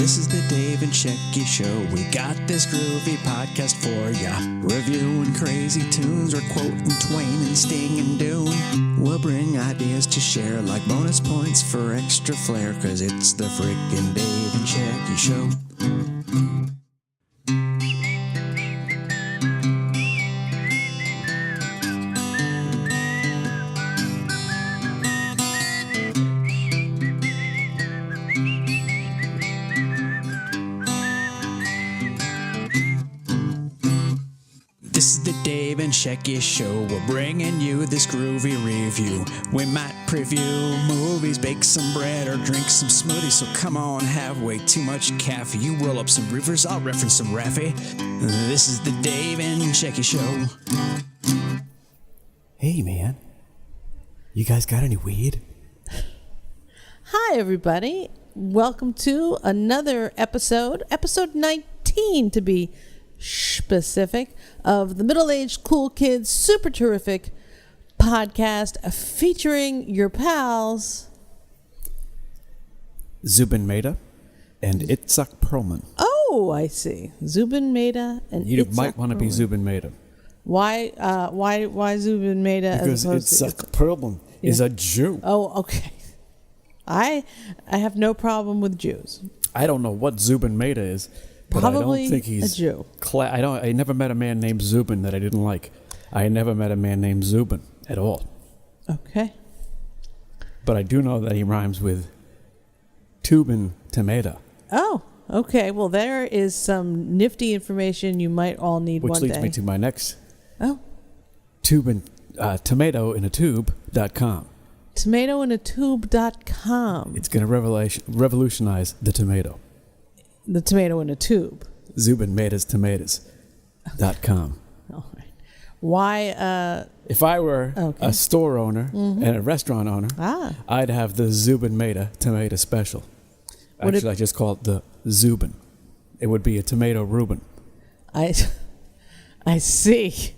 This is the Dave and Shecky Show. We got this groovy podcast for ya. Reviewing crazy tunes or quoting Twain and Sting and Dune. We'll bring ideas to share like bonus points for extra flair, cause it's the frickin' Dave and Shecky Show. This is the Dave and Shecky Show. We're bringing you this groovy review. We might preview movies, bake some bread, or drink some smoothies. So come on, have way too much caffeine. You roll up some rivers, I'll reference some Raffy. This is the Dave and Shecky Show. Hey, man. You guys got any weed? Hi, everybody. Welcome to another episode 19 to be specific, of the Middle-Aged Cool Kids Super Terrific podcast featuring your pals Zubin Mehta and Itzhak Perlman. Oh, I see. Zubin Mehta and You Itzhak might want to be Zubin Mehta. Why Zubin Mehta? Because Itzhak Perlman is a Jew. Oh, okay. I have no problem with Jews. I don't know what Zubin Mehta is. But Probably I don't think he's a Jew. I never met a man named Zubin that I didn't like. I never met a man named Zubin at all. Okay. But I do know that he rhymes with Tubin tomato. Oh, okay. Well, there is some nifty information you might all need Which one day. leads me to my next. Oh. Tubin, tomatoinatube.com. Tomatoinatube.com. It's going to revolutionize the tomato. The tomato in a tube. Zubin Mehta's tomatoes.com. All right. Why? If I were a store owner and a restaurant owner, I'd have the Zubin Mehta tomato special. Actually, I just call it the Zubin. It would be a tomato Reuben. I see.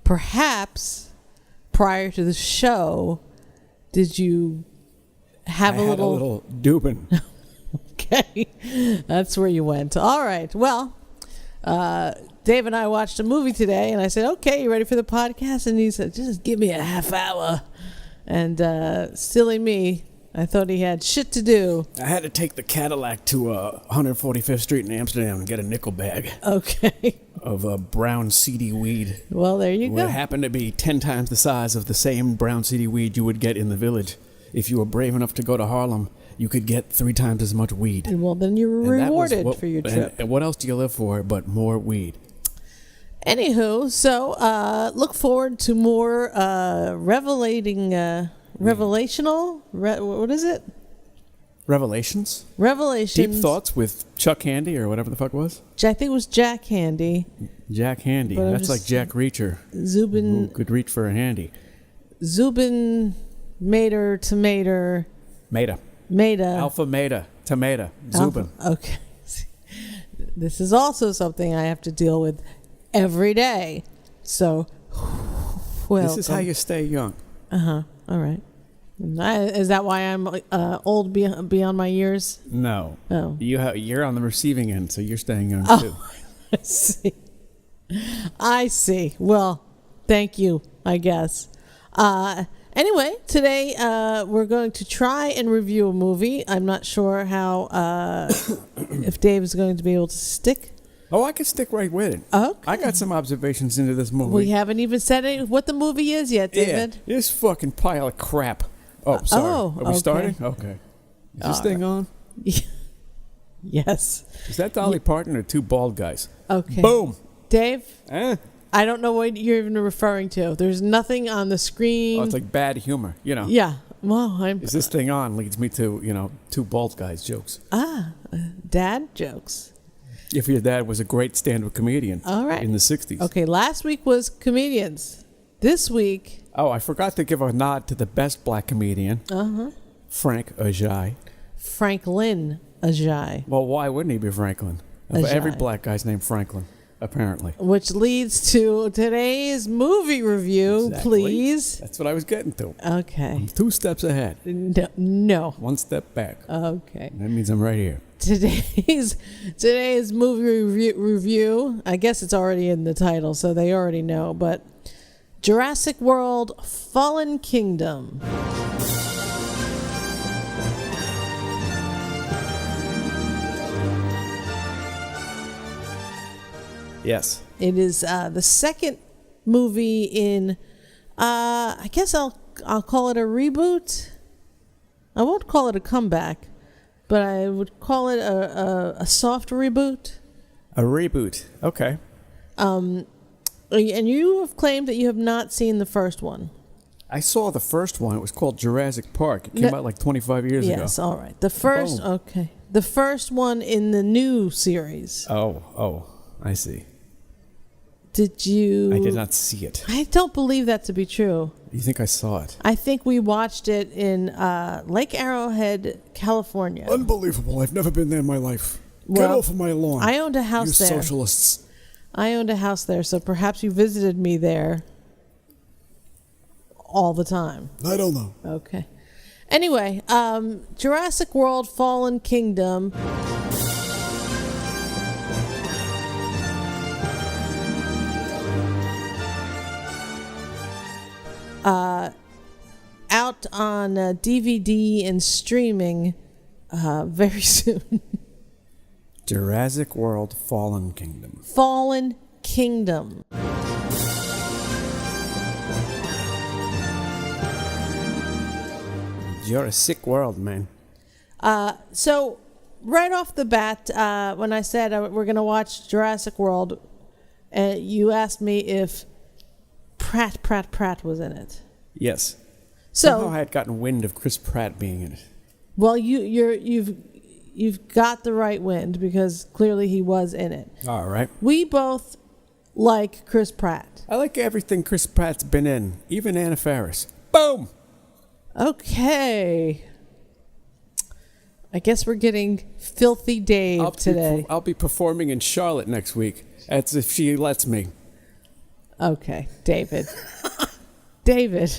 Perhaps prior to the show, did you have a little Dubin? Okay, that's where you went. All right. Well, Dave and I watched a movie today, and I said, okay, you ready for the podcast? And he said, just give me a half hour. And silly me, I thought he had shit to do. I had to take the Cadillac to 145th Street in Amsterdam and get a nickel bag. Okay. Of brown seedy weed. Well, there you go. It happened to be 10 times the size of the same brown seedy weed you would get in the village. If you were brave enough to go to Harlem, you could get 3 times as much weed. Well, then you were rewarded for your trip. And what else do you live for but more weed? Anywho, so look forward to more revelational. What is it? Revelations? Revelations. Deep Thoughts with Chuck Handy or whatever the fuck it was? I think it was Jack Handy. Jack Handy. That's like Jack Reacher. Zubin. Who could reach for a handy. Zubin Mehta tomato. Mehta. Alpha Mehta tomato. Zubin. Okay. This is also something I have to deal with every day. So, well. This is how you stay young. All right. Is that why I'm old beyond my years? No. Oh. You're on the receiving end, so you're staying young too. I see. Well, thank you, I guess. Anyway, today we're going to try and review a movie. I'm not sure how if Dave is going to be able to stick. Oh, I can stick right with it. Okay. I got some observations into this movie. We haven't even said what the movie is yet, David. Yeah, this fucking pile of crap. Oh, sorry. Are we starting? Okay. Is this thing on? Yes. Is that Dolly Parton or 2 bald guys? Okay. Boom. Dave? I don't know what you're even referring to. There's nothing on the screen. Oh, it's like bad humor, Yeah. Well, Is this thing on leads me to, 2 bald guys jokes. Dad jokes. If your dad was a great stand-up comedian. All right. In the 60s. Okay, last week was comedians. This week... Oh, I forgot to give a nod to the best black comedian. Frank Ajay. Franklin Ajay. Well, why wouldn't he be Franklin? Ajay. Every black guy's named Franklin. Apparently. Which leads to today's movie review, Exactly. Please. That's what I was getting to. Okay. I'm 2 steps ahead. No. 1 step back. Okay. That means I'm right here. Today's movie review, I guess it's already in the title, so they already know, but Jurassic World Fallen Kingdom. Yes. It is the second movie in, I guess I'll call it a reboot. I won't call it a comeback, but I would call it a soft reboot. A reboot. Okay. And you have claimed that you have not seen the first one. I saw the first one. It was called Jurassic Park. It came out like 25 years ago. Yes, all right. The first, Boom. okay. The first one in the new series. Oh, I see. Did you? I did not see it. I don't believe that to be true. You think I saw it? I think we watched it in Lake Arrowhead, California. Unbelievable. I've never been there in my life. Get Well, off of my lawn. I owned a house you there. socialists. I owned a house there, so perhaps you visited me there all the time. I don't know. Okay. Anyway, Jurassic World Fallen Kingdom. Out on DVD and streaming very soon. Jurassic World Fallen Kingdom. Fallen Kingdom. You're a sick world, man. So, right off the bat, when I said we're going to watch Jurassic World, you asked me if Pratt was in it. Yes. So Somehow I had gotten wind of Chris Pratt being in it. Well, you've got the right wind because clearly he was in it. All right. We both like Chris Pratt. I like everything Chris Pratt's been in, even Anna Faris. Boom! Okay. I guess we're getting Filthy Dave today. I'll be performing in Charlotte next week. That's if she lets me. Okay, David. David.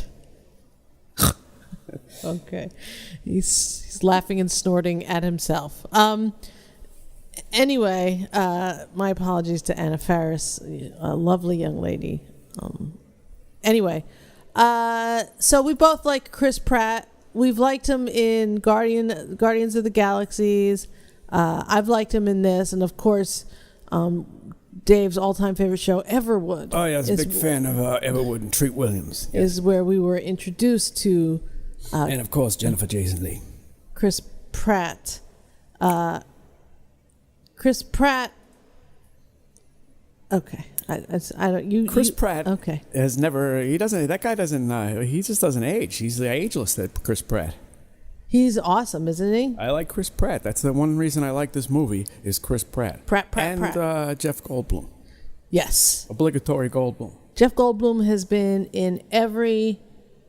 Okay. He's laughing and snorting at himself. Anyway, my apologies to Anna Faris, a lovely young lady. Anyway, so we both like Chris Pratt. We've liked him in Guardians of the Galaxies. I've liked him in this, and of course, Dave's all-time favorite show, Everwood. Oh, yeah, I was a big fan of Everwood and Treat Williams. Yes. Is where we were introduced to... and, of course, Jennifer Jason Leigh. Chris Pratt. Chris Pratt... Okay. Chris Pratt okay. has never... He just doesn't age. He's ageless, that Chris Pratt. He's awesome, isn't he? I like Chris Pratt. That's the one reason I like this movie is Chris Pratt. Pratt. And Jeff Goldblum. Yes. Obligatory Goldblum. Jeff Goldblum has been in every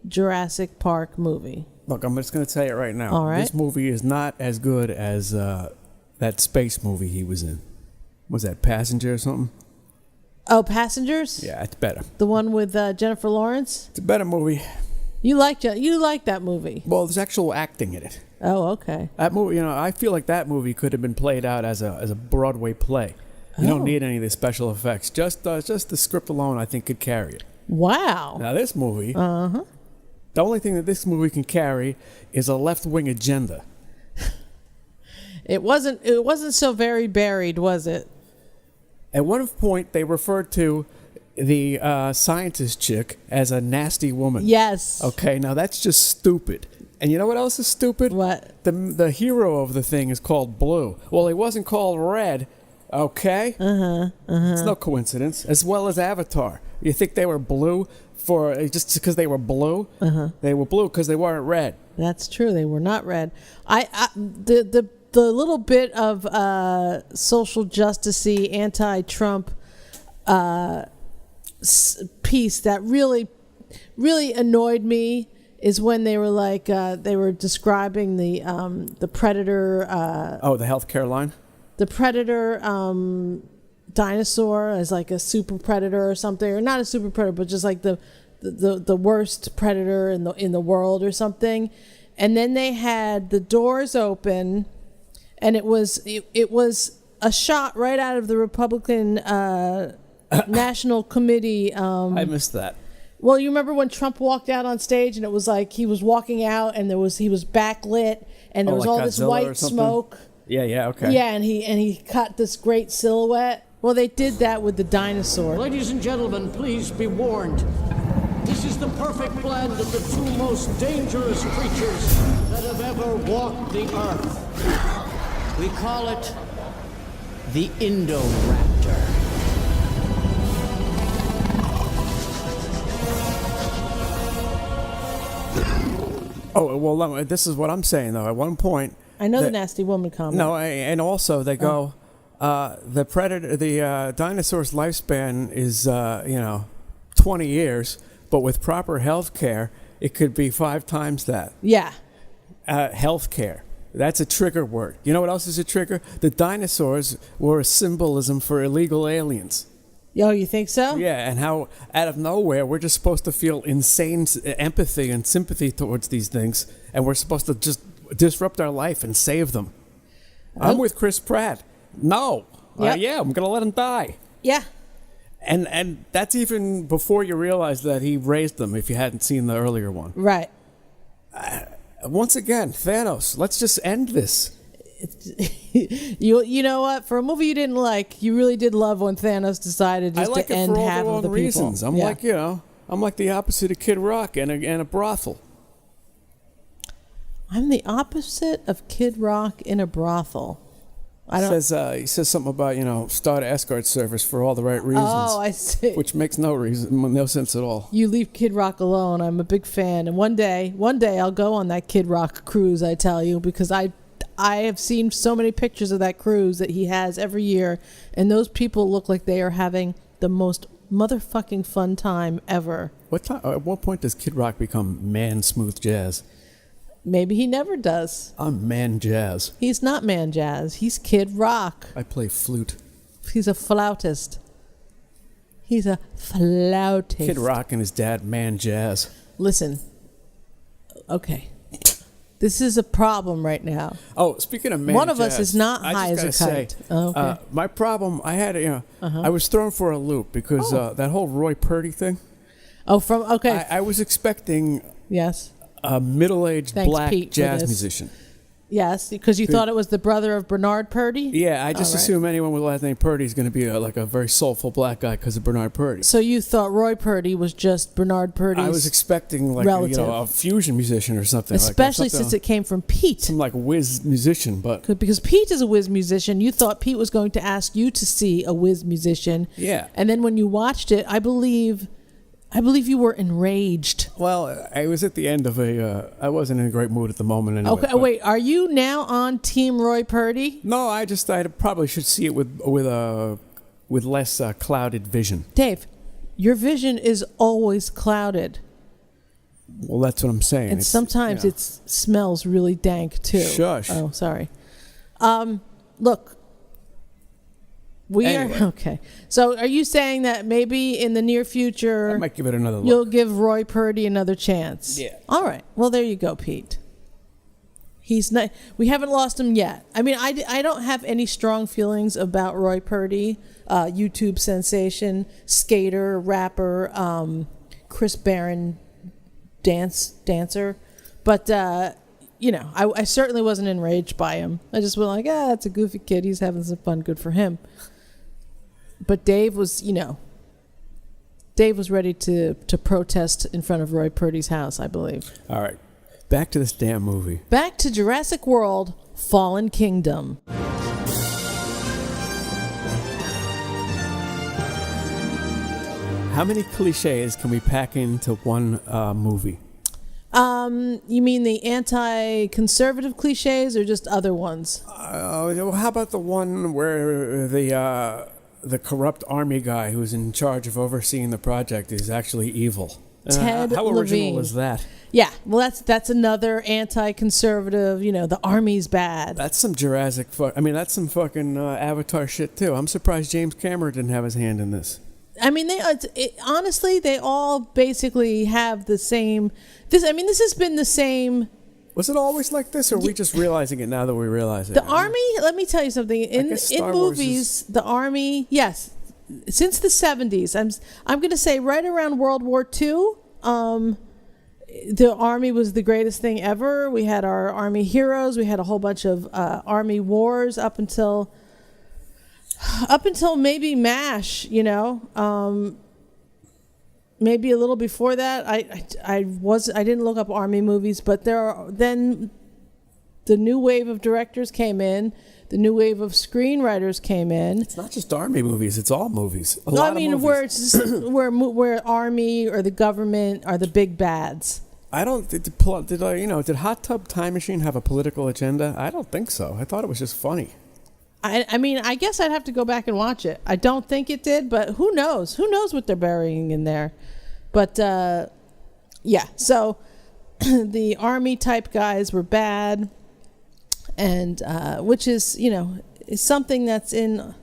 Jurassic Park movie. Look, I'm just going to tell you right now. All right. This movie is not as good as that space movie he was in. Was that Passenger or something? Oh, Passengers? Yeah, it's better. The one with Jennifer Lawrence? It's a better movie. You like that movie? Well, there's actual acting in it. Oh, okay. That movie, I feel like that movie could have been played out as a Broadway play. You don't need any of the special effects. Just the script alone, I think, could carry it. Wow. Now, this movie, the only thing that this movie can carry is a left-wing agenda. It wasn't so very buried, was it? At one point, they referred to the scientist chick as a nasty woman. Yes. Okay, now that's just stupid. And you know what else is stupid? What? The hero of the thing is called Blue. Well, he wasn't called Red. Okay? It's no coincidence. As well as Avatar. You think they were blue just because they were blue? They were blue because they weren't red. That's true. They were not red. The little bit of social justice-y, anti-Trump piece that really, really annoyed me is when they were like they were describing the Predator. The healthcare line. The Predator dinosaur as like a super predator or something, or not a super predator, but just like the worst predator in the world or something. And then they had the doors open, and it was a shot right out of the Republican National Committee. I missed that. Well, you remember when Trump walked out on stage, and it was like he was walking out, and he was backlit, and there was like all this Godzilla or white something? smoke. Yeah, okay. Yeah, and he cut this great silhouette. Well, they did that with the dinosaur. Ladies and gentlemen, please be warned. This is the perfect blend of the two most dangerous creatures that have ever walked the earth. We call it the Indoraptor. Oh, well, this is what I'm saying, though. At one point... I know the nasty woman comment. No, and also they go, the dinosaur's lifespan is, 20 years, but with proper health care, it could be 5 times that. Yeah. Health care. That's a trigger word. You know what else is a trigger? The dinosaurs were a symbolism for illegal aliens. Yo, you think so? Yeah, and how out of nowhere we're just supposed to feel insane empathy and sympathy towards these things, and we're supposed to just disrupt our life and save them. I'm with Chris Pratt. No. Yep. I'm going to let him die. Yeah. And that's even before you realize that he raised them, if you hadn't seen the earlier one. Right. Once again, Thanos, let's just end this. You know what? For a movie you didn't like, you really did love when Thanos decided just to end half of the people. Reasons. I'm like the opposite of Kid Rock and a brothel. I'm the opposite of Kid Rock in a brothel. He says something about, start escort service for all the right reasons. Oh, I see. Which makes no sense at all. You leave Kid Rock alone. I'm a big fan. And one day I'll go on that Kid Rock cruise, I tell you, because I have seen so many pictures of that cruise that he has every year, and those people look like they are having the most motherfucking fun time ever. At what point does Kid Rock become man smooth jazz? Maybe he never does. I'm man jazz. He's not man jazz. He's Kid Rock. I play flute. He's a flautist. He's a flautist. Kid Rock and his dad man jazz. Listen. Okay. This is a problem right now. Oh, speaking of man one of jazz, us is not high as a kite. Okay. My problem, I had, I was thrown for a loop because that whole Roy Purdy thing. Oh, okay. I was expecting yes. a middle-aged black Pete, jazz musician. Yes, because you thought it was the brother of Bernard Purdy? Yeah, I just assume anyone with the last name Purdy is going to be a very soulful black guy because of Bernard Purdy. So you thought Roy Purdy was just Bernard Purdy's I was expecting a fusion musician or something. Especially since it came from Pete. Some whiz musician, but... Because Pete is a whiz musician. You thought Pete was going to ask you to see a whiz musician. Yeah. And then when you watched it, I believe you were enraged. Well, I was at the end of I wasn't in a great mood at the moment anyway. Okay, wait, are you now on Team Roy Purdy? No, I probably should see it with less clouded vision. Dave, your vision is always clouded. Well, that's what I'm saying. And sometimes it smells really dank, too. Shush. Oh, sorry. Look. Anyway. Okay. So are you saying that maybe in the near future... I might give it another look. You'll give Roy Purdy another chance? Yeah. All right. Well, there you go, Pete. He's not... We haven't lost him yet. I mean, I don't have any strong feelings about Roy Purdy, YouTube sensation, skater, rapper, Chris Barron dancer. But, I certainly wasn't enraged by him. I just went like, that's a goofy kid. He's having some fun. Good for him. But Dave was ready to protest in front of Roy Purdy's house, I believe. All right. Back to this damn movie. Back to Jurassic World, Fallen Kingdom. How many cliches can we pack into one movie? You mean the anti-conservative cliches or just other ones? How about the one where the corrupt army guy who's in charge of overseeing the project is actually evil? Ted How Levine. original is that? Yeah, well, that's another anti-conservative. You know, the army's bad. That's some Jurassic. That's some fucking Avatar shit too. I'm surprised James Cameron didn't have his hand in this. I mean, honestly, they all basically have the same. This has been the same. Was it always like this, or are we just realizing it now that we realize it? The Army, let me tell you something. In movies, the Army, yes, since the 70s, I'm going to say right around World War II, the Army was the greatest thing ever. We had our Army heroes. We had a whole bunch of Army wars up until maybe MASH, maybe a little before that. I didn't look up Army movies, but then the new wave of directors came in. The new wave of screenwriters came in. It's not just Army movies; it's all movies. Where it's just where Army or the government are the big bads. Did Hot Tub Time Machine have a political agenda? I don't think so. I thought it was just funny. I guess I'd have to go back and watch it. I don't think it did, but who knows? Who knows what they're burying in there? But yeah. So the Army type guys were bad, and which is is something that's in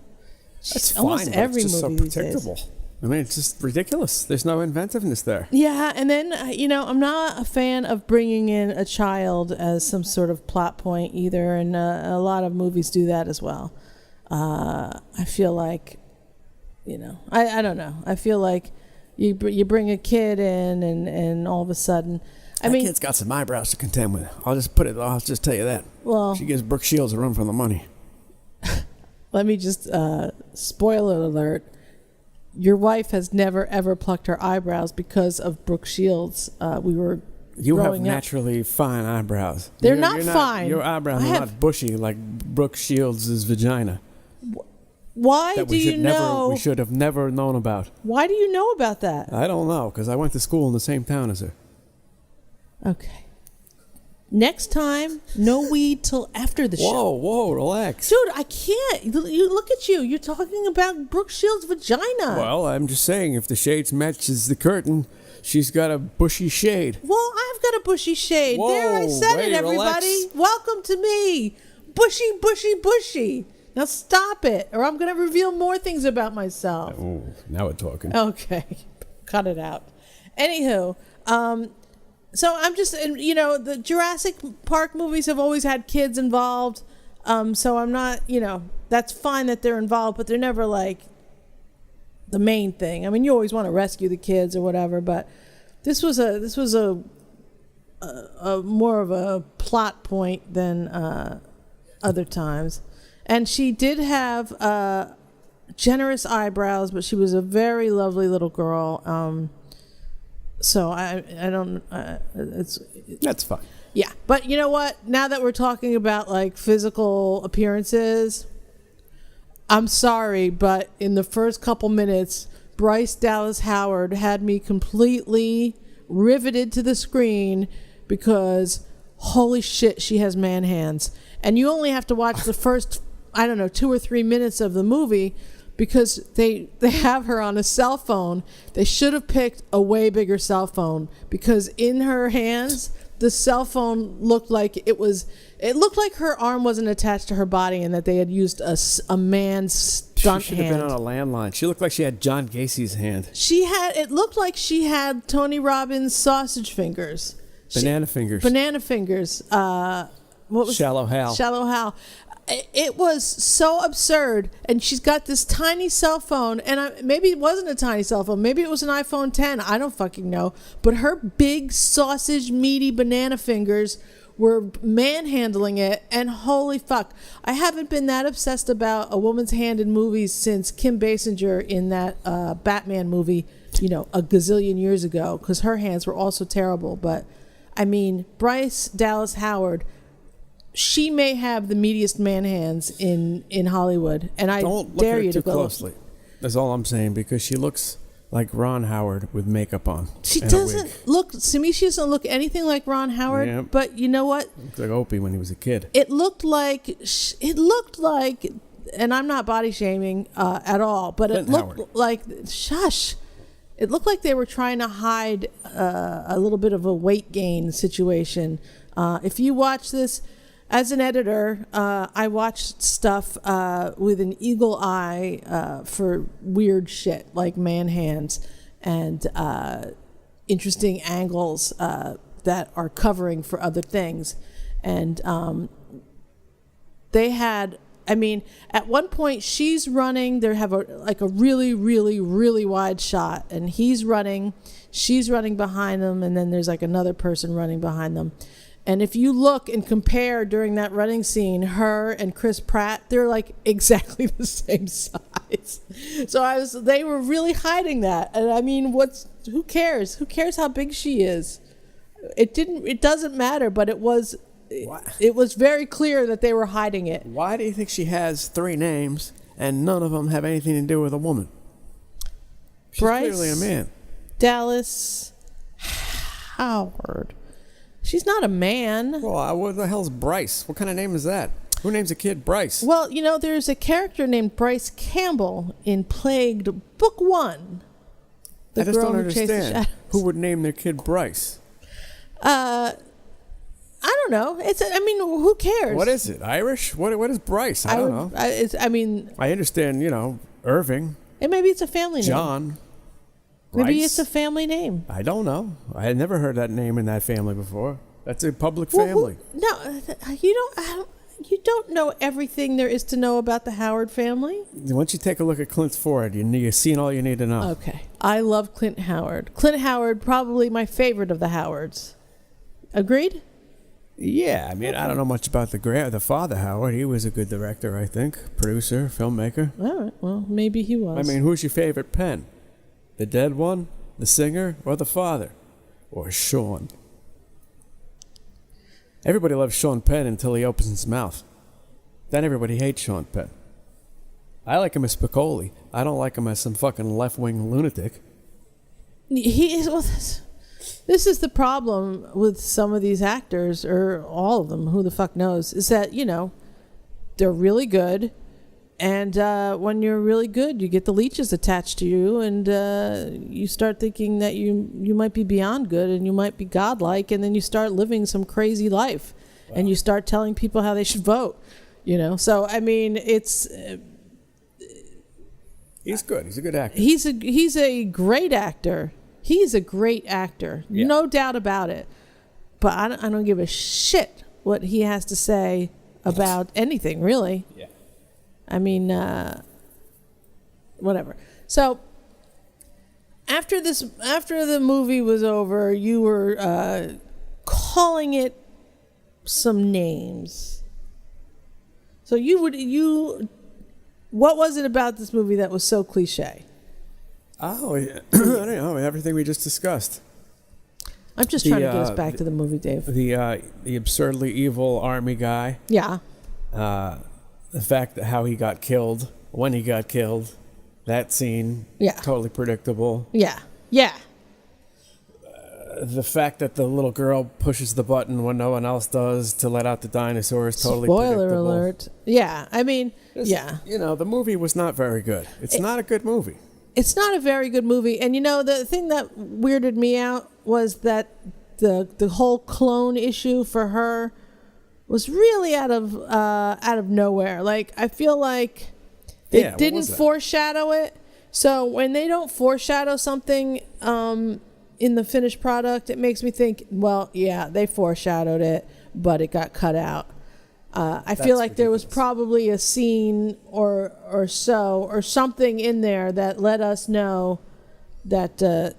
almost every it's just movie so these days. predictable. I mean, it's just ridiculous. There's no inventiveness there. Yeah, and then, I'm not a fan of bringing in a child as some sort of plot point either, and a lot of movies do that as well. I feel like, I don't know. I feel like you bring a kid in, and all of a sudden... That kid's got some eyebrows to contend with. I'll just tell you that. Well... She gives Brooke Shields a run for the money. Let me just, spoiler alert... Your wife has never ever plucked her eyebrows because of Brooke Shields. You have naturally fine eyebrows. They're not fine. Your eyebrows are not bushy like Brooke Shields' vagina. Why do you know? We should have never known about. Why do you know about that? I don't know, because I went to school in the same town as her. Okay. Next time, no weed till after the show. Whoa, relax. Dude, I can't. You look at you. You're talking about Brooke Shields' vagina. Well, I'm just saying, if the shades matches the curtain, she's got a bushy shade. Well, I've got a bushy shade. Whoa, there, I said it, everybody. Relax. Welcome to me. Bushy, bushy, bushy. Now stop it, or I'm going to reveal more things about myself. Oh, now we're talking. Okay. Cut it out. Anywho, so I'm just, the Jurassic Park movies have always had kids involved. So I'm not, that's fine that they're involved, but they're never like the main thing. I mean, you always want to rescue the kids or whatever, but this was a more of a plot point than other times. And she did have generous eyebrows, but she was a very lovely little girl. So I don't. That's fine. Yeah, but you know what? Now that we're talking about like physical appearances, I'm sorry, but in the first couple minutes, Bryce Dallas Howard had me completely riveted to the screen because holy shit, she has man hands. And you only have to watch the first, 2 or 3 minutes of the movie because they have her on a cell phone. They should have picked a way bigger cell phone because in her hands, the cell phone looked like it looked like her arm wasn't attached to her body and that they had used a man's stunt hand. She should have been on a landline. She looked like she had John Gacy's hand. It looked like she had Tony Robbins' sausage fingers. Banana fingers. What was Shallow Hal. Shallow Hal. It was so absurd, and she's got this tiny cell phone, and maybe it wasn't a tiny cell phone, maybe it was an iPhone 10, I don't fucking know, but her big sausage meaty banana fingers were manhandling it, and holy fuck, I haven't been that obsessed about a woman's hand in movies since Kim Basinger in that Batman movie, a gazillion years ago, because her hands were also terrible. But I mean, Bryce Dallas Howard, she may have the meatiest man hands in Hollywood, and I dare you to go closely. That's all I'm saying, because she looks like Ron Howard with makeup on. She doesn't look. To me, she doesn't look anything like Ron Howard. Yeah. But you know what? Looks like Opie when he was a kid. It looked like, and I'm not body shaming at all, but Clint it looked Howard. like, shush. It looked like they were trying to hide a little bit of a weight gain situation. If you watch this, as an editor, I watched stuff with an eagle eye for weird shit like man hands and interesting angles that are covering for other things. And they had, I mean, at one point she's running, they have a really, really, really wide shot, and he's running, she's running behind them, and then there's like another person running behind them. And if you look and compare during that running scene, her and Chris Pratt, they're like exactly the same size. So they were really hiding that. And I mean, who cares? Who cares how big she is? It doesn't matter, but it was very clear that they were hiding it. Why do you think she has 3 names and none of them have anything to do with a woman? She's Bryce clearly a man. Dallas Howard. She's not a man. Well, what the hell's Bryce? What kind of name is that? Who names a kid Bryce? Well, there's a character named Bryce Campbell in Plagued Book 1. I just don't understand. Who would name their kid Bryce? I don't know. Who cares? What is it? Irish? What is Bryce? I don't know. I understand, Irving. And maybe it's a family name. John. Maybe Bryce? it's a family name. I don't know. I had never heard that name in that family before. That's a public family. You don't know everything there is to know about the Howard family. Once you take a look at Clint's forehead, you've seen all you need to know. Okay. I love Clint Howard. Clint Howard, probably my favorite of the Howards. Agreed? Yeah, I don't know much about the father Howard. He was a good director, I think. Producer, filmmaker. All right. Well, maybe he was. Who's your favorite Penn? The dead one? The singer? Or the father? Or Sean? Everybody loves Sean Penn until he opens his mouth. Then everybody hates Sean Penn. I like him as Spicoli. I don't like him as some fucking left-wing lunatic. He is... Well, this is the problem with some of these actors, or all of them, who the fuck knows, is that, they're really good, and when you're really good, you get the leeches attached to you, and you start thinking that you might be beyond good, and you might be godlike, and then you start living some crazy life, and you start telling people how they should vote, So, it's... He's good. He's a good actor. He's a great actor. He's a great actor, no doubt about it. But I don't give a shit what he has to say about anything, really. Yeah. Whatever. So after the movie was over, you were calling it some names. So what was it about this movie that was so cliche? Oh, yeah. I don't know. Everything we just discussed. I'm just trying to get us back to the movie, Dave. The absurdly evil army guy. Yeah. The fact that how he got killed, when he got killed, that scene. Yeah. Totally predictable. Yeah. Yeah. The fact that the little girl pushes the button when no one else does to let out the dinosaurs, totally Spoiler predictable. alert. Yeah. Yeah. The movie was not very good. It's not a good movie. It's not a very good movie. And the thing that weirded me out was that the whole clone issue for her was really out of nowhere. Like, I feel like they didn't foreshadow it. So when they don't foreshadow something in the finished product, it makes me think, well, yeah, they foreshadowed it, but it got cut out. I feel like there was probably a scene or something in there that let us know that the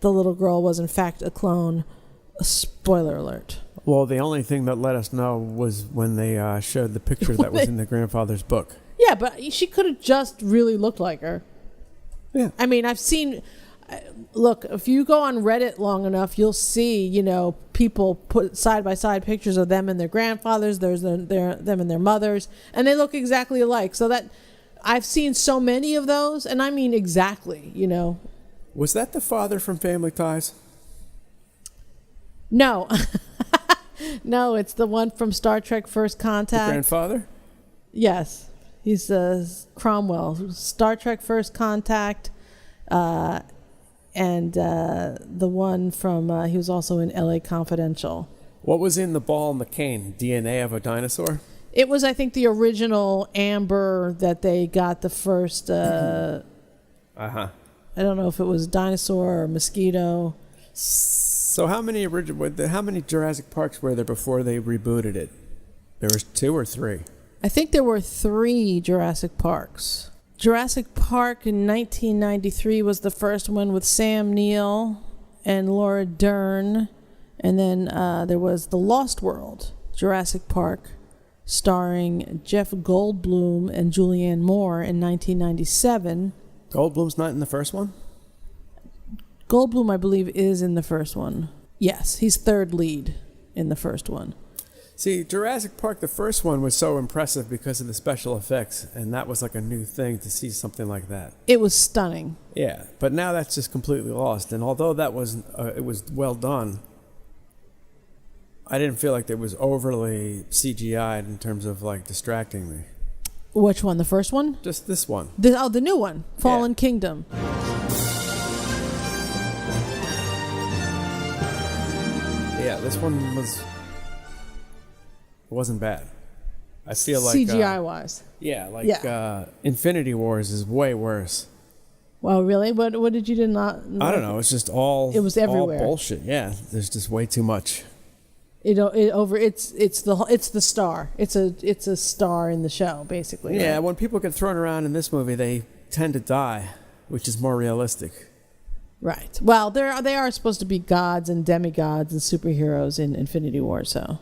little girl was in fact a clone. Spoiler alert. Well, the only thing that let us know was when they showed the picture that was in the grandfather's book. Yeah, but she could have just really looked like her. Yeah. I've seen... Look, if you go on Reddit long enough, you'll see, people put side-by-side pictures of them and their grandfathers, there's them and their mothers, and they look exactly alike. So that I've seen so many of those, and I mean exactly, Was that the father from Family Ties? No. No, it's the one from Star Trek First Contact. The grandfather? Yes. He's Cromwell. Star Trek First Contact. and the one from he was also in L.A. Confidential. What was in the ball and the cane? DNA of a dinosaur? It was, I think, the original amber that they got the first. I don't know if it was dinosaur or mosquito. So how many Jurassic Parks were there before they rebooted it? There was 2 or 3. I think there were 3 Jurassic Parks. Jurassic Park in 1993 was the first one with Sam Neill and Laura Dern. And then there was The Lost World, Jurassic Park, starring Jeff Goldblum and Julianne Moore in 1997. Goldblum's not in the first one? Goldblum, I believe, is in the first one. Yes, he's third lead in the first one. See, Jurassic Park, the first one, was so impressive because of the special effects, and that was like a new thing to see something like that. It was stunning. Yeah, but now that's just completely lost. And although that was it was well done, I didn't feel like it was overly CGI'd in terms of like distracting me. Which one? The first one? Just this one. The new one, Fallen Yeah. Kingdom. Yeah, this one wasn't bad. I feel like CGI wise. Yeah, Infinity Wars is way worse. Well, really? What did you not? I don't know. It's just all. It was everywhere. All bullshit. Yeah, there's just way too much. It's the star. It's a star in the show, basically. Yeah, right? when people get thrown around in this movie, they tend to die, which is more realistic. Right. Well, they are supposed to be gods and demigods and superheroes in Infinity War, so.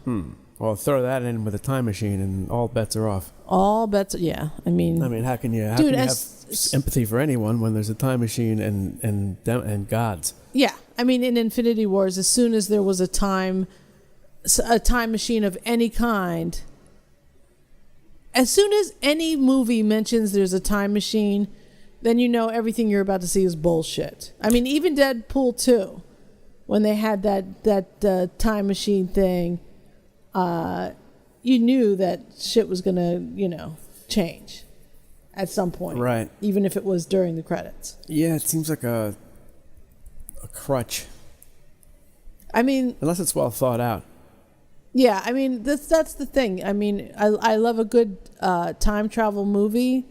Well, throw that in with a time machine, and all bets are off. All bets, yeah. I mean, how can you have empathy for anyone when there's a time machine and gods? Yeah, I mean, in Infinity Wars, as soon as there was a time machine of any kind, as soon as any movie mentions there's a time machine, then you know everything you're about to see is bullshit. I mean, even Deadpool 2, when they had that time machine thing, you knew that shit was gonna, change at some point. Right. Even if it was during the credits. Yeah, it seems like a crutch. I mean, unless it's well thought out. Yeah, I mean, that's the thing. I mean, I love a good time travel movie,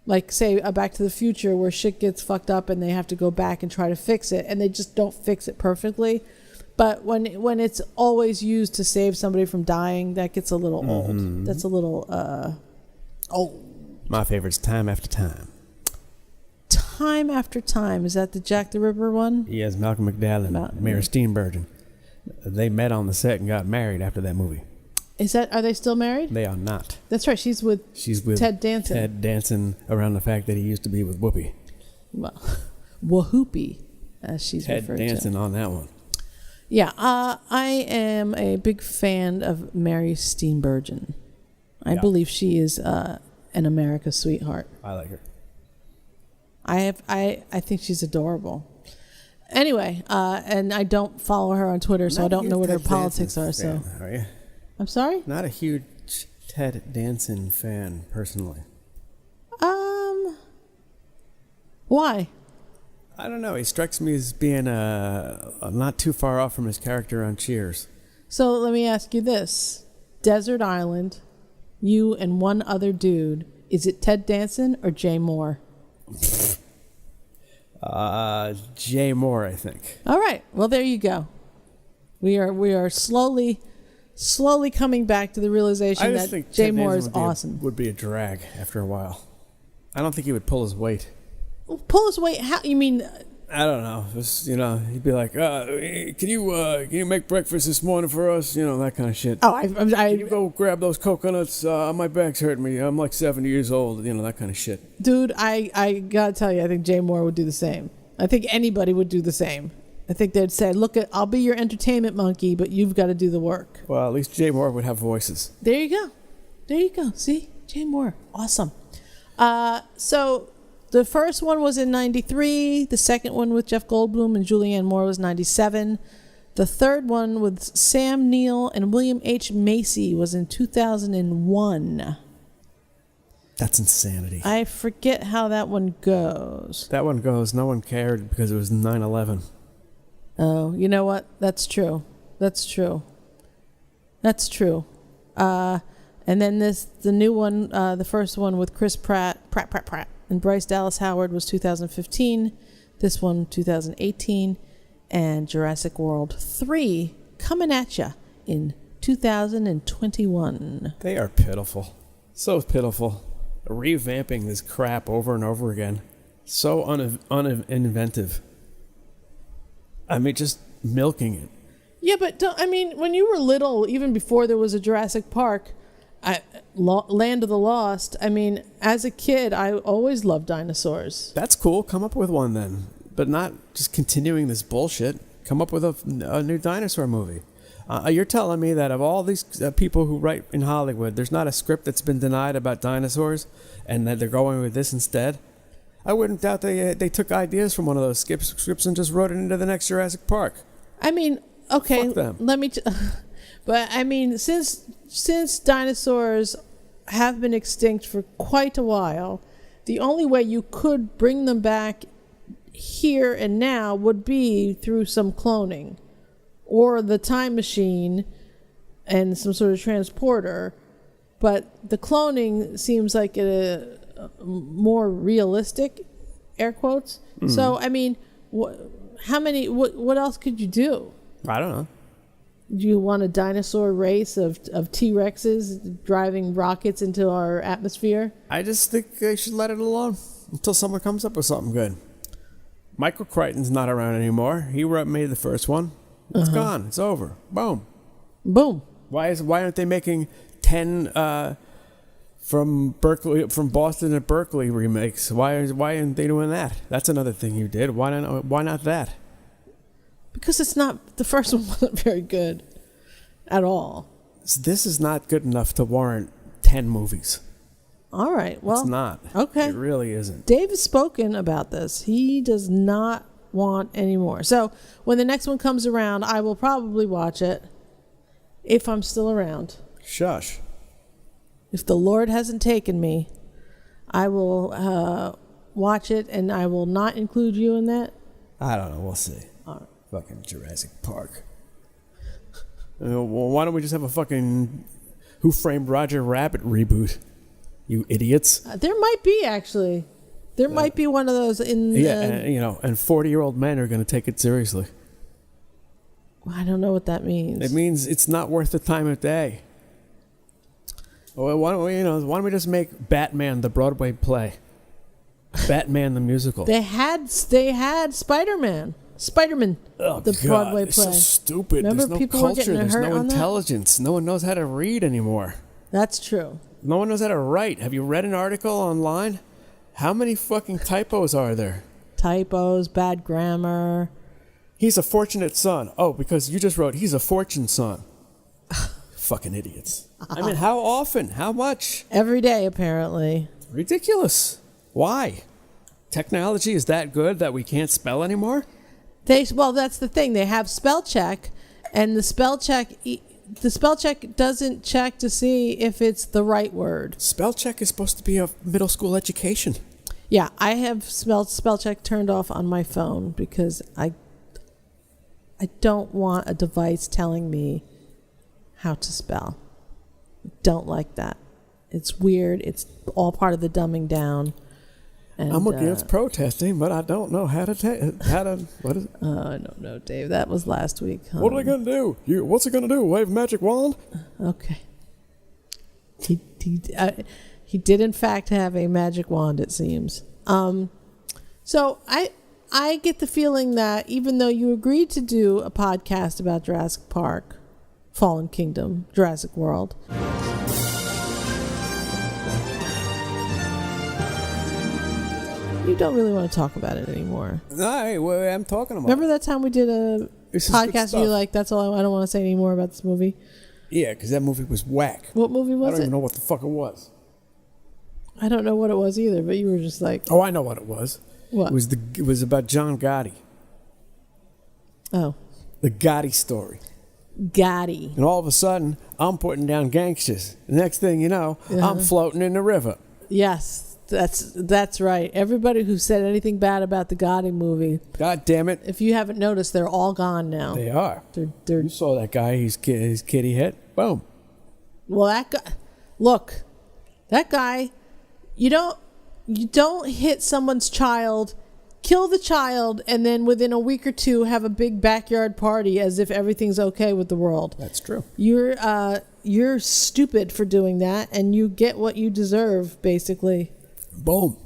like, say, Back to the Future, where shit gets fucked up and they have to go back and try to fix it, and they just don't fix it perfectly. But when it's always used to save somebody from dying, that gets a little old. That's a little old. My favorite's Time After Time. Time After Time. Is that the Jack the Ripper one? Yes, Malcolm McDowell and Mary Steenburgen. They met on the set and got married after that movie. Are they still married? They are not. That's right. She's with Ted Danson. Ted Danson, around the fact that he used to be with Whoopi. Well, Whoopi, as she's referred to. Ted Danson on that one. Yeah, I am a big fan of Mary Steenburgen. I believe she is an America's sweetheart. I like her. I think she's adorable. Anyway, and I don't follow her on Twitter, so I don't know what her politics are. So, are you? I'm sorry? Not a huge Ted Danson fan, personally. Why? I don't know. He strikes me as being not too far off from his character on Cheers. So let me ask you this. Desert Island, you and one other dude. Is it Ted Danson or Jay Moore? Jay Moore, I think. All right. Well, there you go. We are slowly coming back to the realization that Jay Moore is awesome. Would be a drag after a while. I don't think he would pull his weight. Pull his weight? How? You mean? I don't know. Just, he'd be like, "Can you make breakfast this morning for us?" That kind of shit. Oh, Can you go grab those coconuts? My back's hurting me. I'm like 70 years old. That kind of shit. Dude, I gotta tell you, I think Jay Moore would do the same. I think anybody would do the same. I think they'd say, "Look, I'll be your entertainment monkey, but you've got to do the work." Well, at least Jay Moore would have voices. There you go. See, Jay Moore, awesome. So. The first one was in 93. The second one with Jeff Goldblum and Julianne Moore was 97. The third one with Sam Neill and William H. Macy was in 2001. That's insanity. I forget how that one goes. That one goes, no one cared because it was 9/11. Oh, you know what? That's true. That's true. That's true. And then the new one, the first one with Chris Pratt, and Bryce Dallas Howard was 2015. This one, 2018. And Jurassic World 3 coming at ya in 2021. They are pitiful. So pitiful. Revamping this crap over and over again. So uninventive. I mean, just milking it. Yeah, but when you were little, even before there was a Jurassic Park, Land of the Lost, as a kid, I always loved dinosaurs. That's cool. Come up with one then. But not just continuing this bullshit. Come up with a new dinosaur movie. You're telling me that of all these people who write in Hollywood, there's not a script that's been denied about dinosaurs and that they're going with this instead? I wouldn't doubt they took ideas from one of those scripts and just wrote it into the next Jurassic Park. Okay, Fuck them. let me... But, since dinosaurs have been extinct for quite a while, the only way you could bring them back here and now would be through some cloning. Or the time machine and some sort of transporter. But the cloning seems like a more realistic, air quotes. Mm. So, what else could you do? I don't know. Do you want a dinosaur race of T-Rexes driving rockets into our atmosphere? I just think they should let it alone until someone comes up with something good. Michael Crichton's not around anymore. He made the first one. It's gone. It's over. Boom. Boom. Why aren't they making 10 from Boston to Berkeley remakes? Why aren't they doing that? That's another thing you did. Why not that? Because the first one wasn't very good at all. This is not good enough to warrant 10 movies. All right. Well, it's not. Okay. It really isn't. Dave has spoken about this. He does not want any more. So when the next one comes around, I will probably watch it if I'm still around. Shush. If the Lord hasn't taken me, I will watch it, and I will not include you in that. I don't know. We'll see. All right. Fucking Jurassic Park. Well, why don't we just have a fucking Who Framed Roger Rabbit reboot? You idiots. There might be, actually. There might be one of those in... and 40-year-old men are going to take it seriously. I don't know what that means. It means it's not worth the time of day. Well, why don't we just make Batman the Broadway play? Batman the musical. They had Spider-Man. Oh, the God, Broadway it's play. so stupid. Remember, there's no people were culture. getting There's hurt no on that? intelligence. No one knows how to read anymore. That's true. No one knows how to write. Have you read an article online? How many fucking typos are there? Typos, bad grammar. He's a fortunate son. Oh, because you just wrote, he's a fortune son. Fucking idiots. How often? How much? Every day, apparently. Ridiculous. Why? Technology is that good that we can't spell anymore? Well, that's the thing. They have spell check, and the spell check doesn't check to see if it's the right word. Spell check is supposed to be a middle school education. Yeah, I have spell check turned off on my phone because I don't want a device telling me how to spell. I don't like that. It's weird. It's all part of the dumbing down. And, I'm against protesting, but I don't know how to what is it? I don't know, Dave. That was last week. What are they going to do? What's it going to do? Wave a magic wand? Okay. He did in fact have a magic wand, it seems. So I get the feeling that even though you agreed to do a podcast about Jurassic Park, Fallen Kingdom, Jurassic World, you don't really want to talk about it anymore. I'm talking about. Remember that time we did a podcast and you're like, that's all, I don't want to say any more about this movie? Yeah, because that movie was whack. What movie was it? I don't even know what the fuck it was. I don't know what it was either, but you were just like... Oh, I know what it was. What? It was about John Gotti. Oh. The Gotti story. Gotti. And all of a sudden, I'm putting down gangsters. The next thing you know, I'm floating in the river. Yes, that's right. Everybody who said anything bad about the Gotti movie, God damn it. if you haven't noticed, they're all gone now. They are. They're You saw that guy, his kitty hit. Boom. well, that guy. Look, that guy. You don't hit someone's child, kill the child, and then within a week or two have a big backyard party as if everything's okay with the world. That's true. You're stupid for doing that, and you get what you deserve, basically. Boom.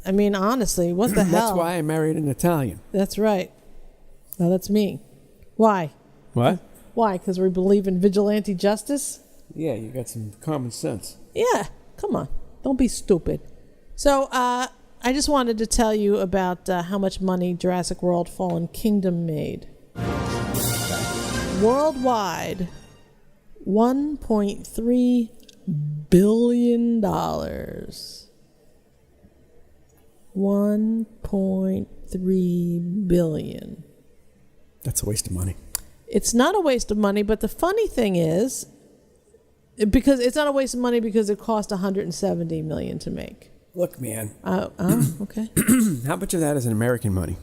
I mean, honestly, what the hell? That's why I married an Italian. That's right. No, that's me. Why? What? Why? Because we believe in vigilante justice? Yeah, you got some common sense. Yeah, come on. Don't be stupid. So, I just wanted to tell you about how much money Jurassic World Fallen Kingdom made. Worldwide, $1.3 billion. $1.3 billion. That's a waste of money. It's not a waste of money, but the funny thing is, because it's not a waste of money because it cost $170 million to make. Look, man. Okay. How much of that is in American money?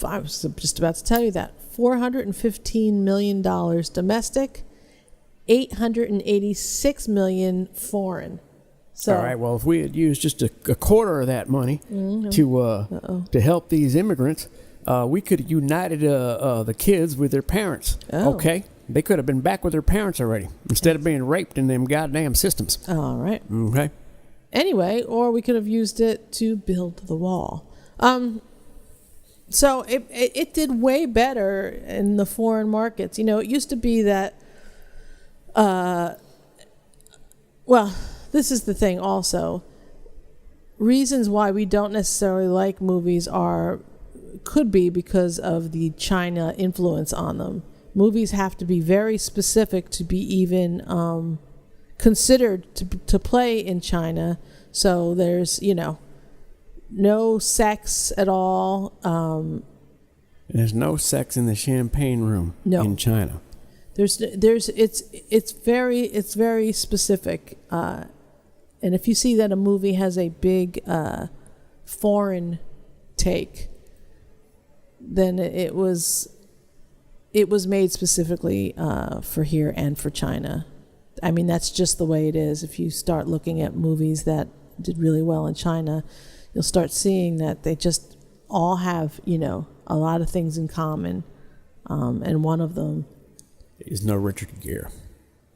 I was just about to tell you that. $415 million domestic, $886 million foreign. So, all right. Well, if we had used just a quarter of that money to help these immigrants, we could have united the kids with their parents. Oh. Okay, they could have been back with their parents already instead of being raped in them goddamn systems. all right. Okay. Anyway, or we could have used it to build the wall. So it did way better in the foreign markets. You know, it used to be that. Well, this is the thing. Also, reasons why we don't necessarily like movies could be because of the China influence on them. Movies have to be very specific to be even considered to play in China. So there's, no sex at all. There's no sex in the champagne room in China. It's very specific. And if you see that a movie has a big foreign take, then it was made specifically for here and for China. I mean, that's just the way it is. If you start looking at movies that did really well in China, you'll start seeing that they just all have, a lot of things in common. And one of them is no Richard Gere.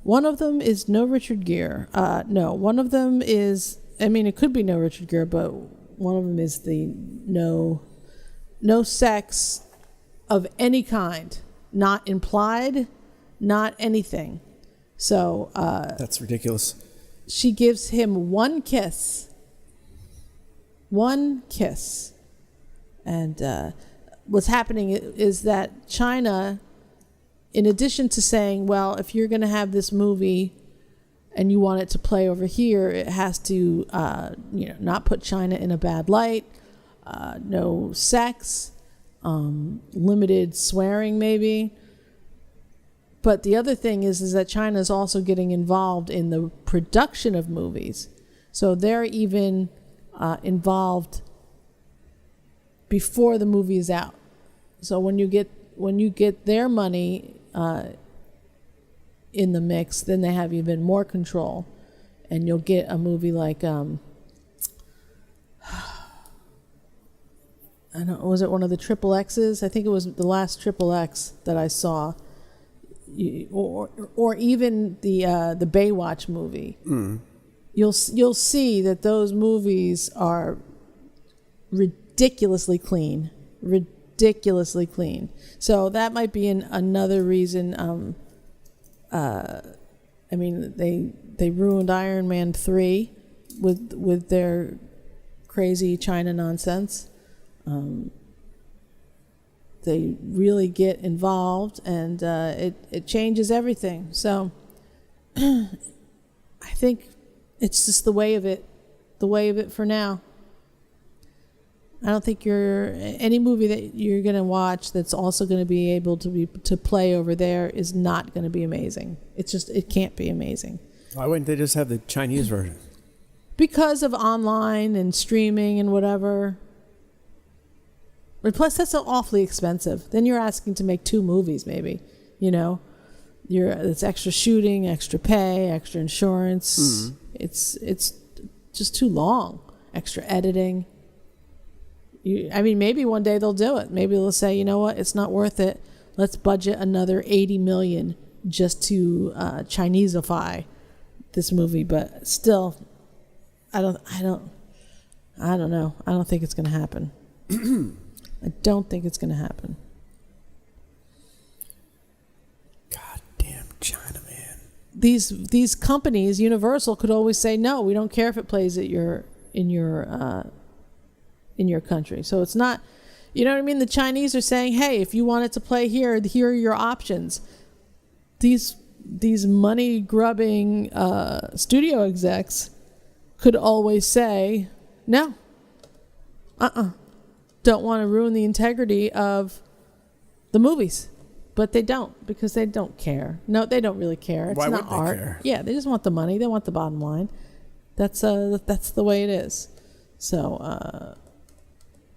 One of them is no Richard Gere. No, one of them is, it could be no Richard Gere, but one of them is the no sex of any kind, not implied, not anything. So that's ridiculous. She gives him one kiss, and what's happening is that China, in addition to saying, well, if you're going to have this movie and you want it to play over here, it has to not put China in a bad light, no sex, limited swearing maybe. But the other thing is that China is also getting involved in the production of movies. So they're even involved before the movie is out. So when you get their money in the mix, then they have even more control. And you'll get a movie like was it one of the Triple X's? I think it was the last Triple X that I saw. Or even the Baywatch movie. You'll see that those movies are ridiculously clean. So that might be another reason. They ruined Iron Man 3 with their crazy China nonsense. They really get involved, and it changes everything. So I think it's just the way of it for now. I don't think any movie that you're going to watch that's also going to be able to play over there is not going to be amazing. It can't be amazing. Why wouldn't they just have the Chinese version? Because of online and streaming and whatever. But plus, that's so awfully expensive. Then you're asking to make 2 movies, maybe. You know, it's extra shooting, extra pay, extra insurance. It's just too long. Extra editing. Maybe one day they'll do it. Maybe they'll say, you know what, it's not worth it. Let's budget another $80 million just to Chineseify this movie. But still, I don't know. I don't think it's going to happen. I don't think it's going to happen. Goddamn China, man. These companies, Universal, could always say no. We don't care if it plays at in your country. So it's not, you know what I mean? The Chinese are saying, hey, if you want it to play here, here are your options. These money grubbing studio execs could always say no. Don't want to ruin the integrity of the movies. But they don't, because they don't care. No, they don't really care. It's Why not would they art. care? Yeah, they just want the money. They want the bottom line. That's the way it is. So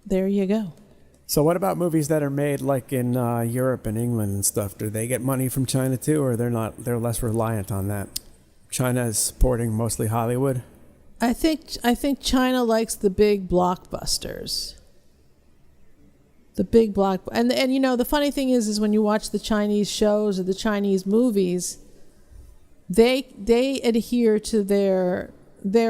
there you go. So what about movies that are made like in Europe and England and stuff? Do they get money from China too, or they're less reliant on that? China is supporting mostly Hollywood. I think China likes the big blockbusters. The big block, and you know, the funny thing is when you watch the Chinese shows or the Chinese movies, they adhere to their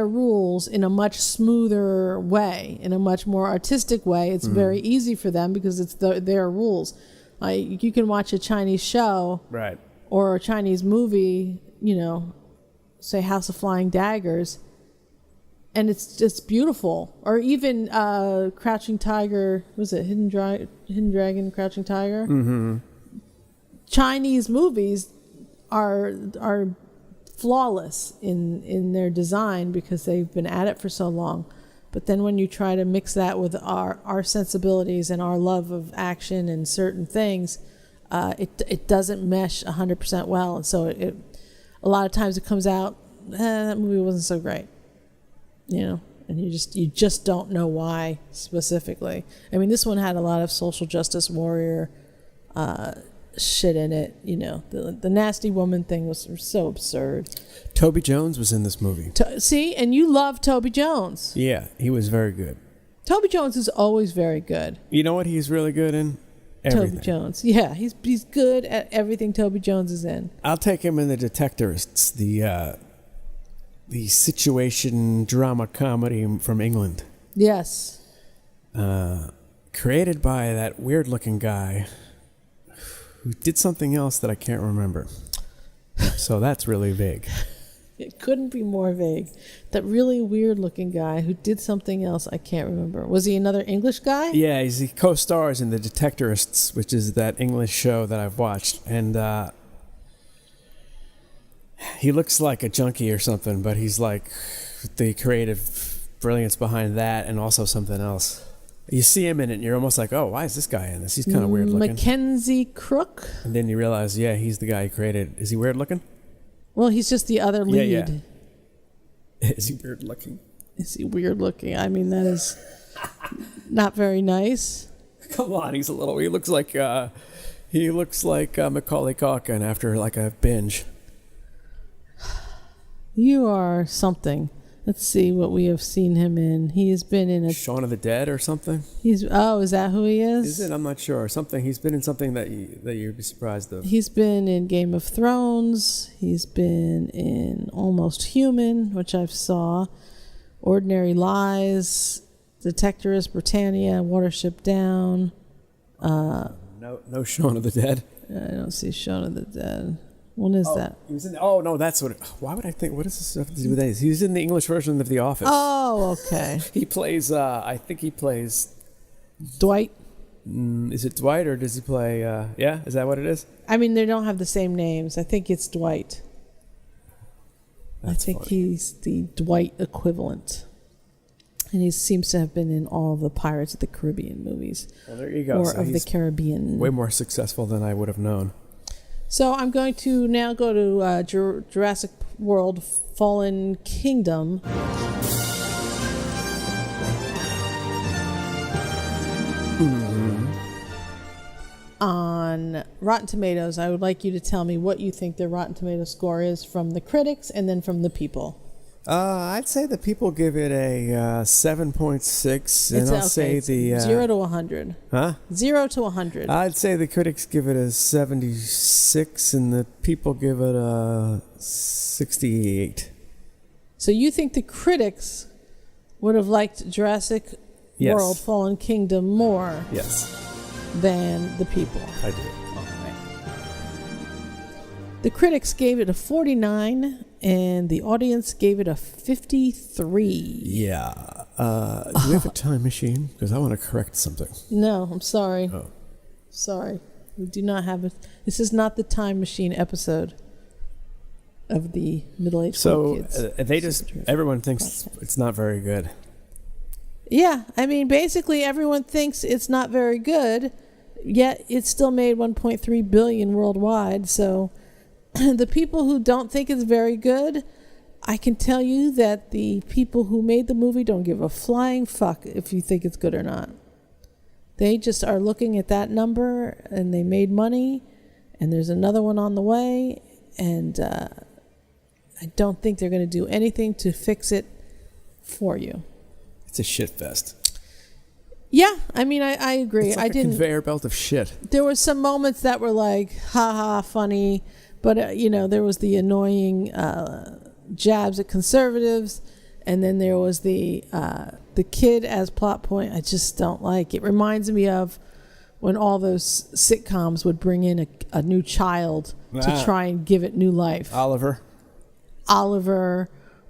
rules in a much smoother way, in a much more artistic way. It's very easy for them because it's their rules. You can watch a Chinese show, Right. or a Chinese movie, you know, say House of Flying Daggers, and it's just beautiful. Or even Crouching Tiger, was it Hidden Dragon, Crouching Tiger? Mm-hmm. Chinese movies are flawless in their design because they've been at it for so long. But then when you try to mix that with our sensibilities and our love of action and certain things, it doesn't mesh 100% well. And so a lot of times it comes out, that movie wasn't so great. You know, and you just don't know why specifically. I mean, this one had a lot of social justice warrior shit in it. You know, the nasty woman thing was so absurd. Toby Jones was in this movie. See, and you love Toby Jones. Yeah, he was very good. Toby Jones is always very good. You know what he's really good in? Everything. Toby Jones. Yeah, he's good at everything Toby Jones is in. I'll take him in The Detectorists, the situation drama comedy from England. Yes. Created by that weird-looking guy who did something else that I can't remember. So that's really vague. It couldn't be more vague. That really weird-looking guy who did something else I can't remember. Was he another English guy? Yeah, he co-stars in The Detectorists, which is that English show that I've watched. And he looks like a junkie or something, but he's like the creative brilliance behind that and also something else. You see him in it and you're almost like, oh, why is this guy in this? He's kind of weird looking. Mackenzie Crook? And then you realize, yeah, he's the guy who created it. Is he weird looking? Well, he's just the other lead. Yeah. Is he weird looking? Is he weird looking? I mean, that is not very nice. Come on, he looks like Macaulay Culkin after like a binge. You are something. Let's see what we have seen him in. He has been in Shaun of the Dead or something. Is that who he is? Is it? I'm not sure. Something. He's been in something that you'd be surprised of. He's been in Game of Thrones. He's been in Almost Human, which I saw. Ordinary Lies, Detectorist, Britannia, Watership Down. No Shaun of the Dead. I don't see Shaun of the Dead. When is that? He was in. Oh no, that's what. Why would I think? What does this have to do with that? He's in the English version of The Office. Oh, okay. He plays. I think he plays Dwight. Is it Dwight or does he play? Yeah, is that what it is? I mean, they don't have the same names. I think it's Dwight. That's I think funny. he's the Dwight equivalent. And he seems to have been in all the Pirates of the Caribbean movies. Well, there you go. Or So of the he's Caribbean. way more successful than I would have known. So I'm going to now go to Jurassic World Fallen Kingdom. on Rotten Tomatoes, I would like you to tell me what you think their Rotten Tomato score is from the critics and then from the people. I'd say the people give it a 7.6, and I'll say the 0 to 100. Huh? 0 to 100. I'd say the critics give it a 76, and the people give it a 68. So you think the critics would have liked Jurassic Yes. World Fallen Kingdom more Yes, than the people? I do. The critics gave it a 49, and the audience gave it a 53. Yeah. Do we have a time machine? Because I want to correct something. No, I'm sorry. Oh. Sorry. We do not have it. This is not the time machine episode of the middle-aged So kids. everyone thinks it's not very good. Yeah, I mean, basically everyone thinks it's not very good, yet it still made 1.3 billion worldwide. So the people who don't think it's very good, I can tell you that the people who made the movie don't give a flying fuck if you think it's good or not. They just are looking at that number, and they made money, and there's another one on the way, and I don't think they're going to do anything to fix it for you. It's a shit fest. Yeah, I mean, I agree. It's like I didn't. Conveyor belt of shit. There were some moments that were like, haha, funny, but there was the annoying jabs at conservatives, and then there was the kid as plot point. I just don't like. It reminds me of when all those sitcoms would bring in a new child to try and give it new life. Oliver,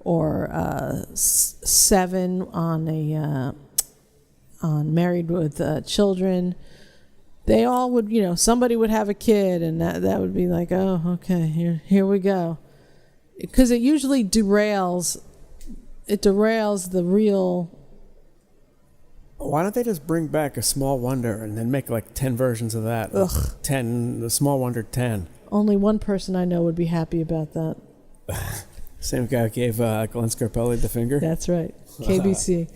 or Seven on Married with Children. They all would, somebody would have a kid, and that would be like, oh, okay, here we go, because it usually derails the real. why don't they just bring back A Small Wonder and then make like 10 versions of that? Ugh. 10, The Small Wonder 10. Only one person I know would be happy about that. Same guy who gave Glenn Scarpelli the finger. That's right, KBC.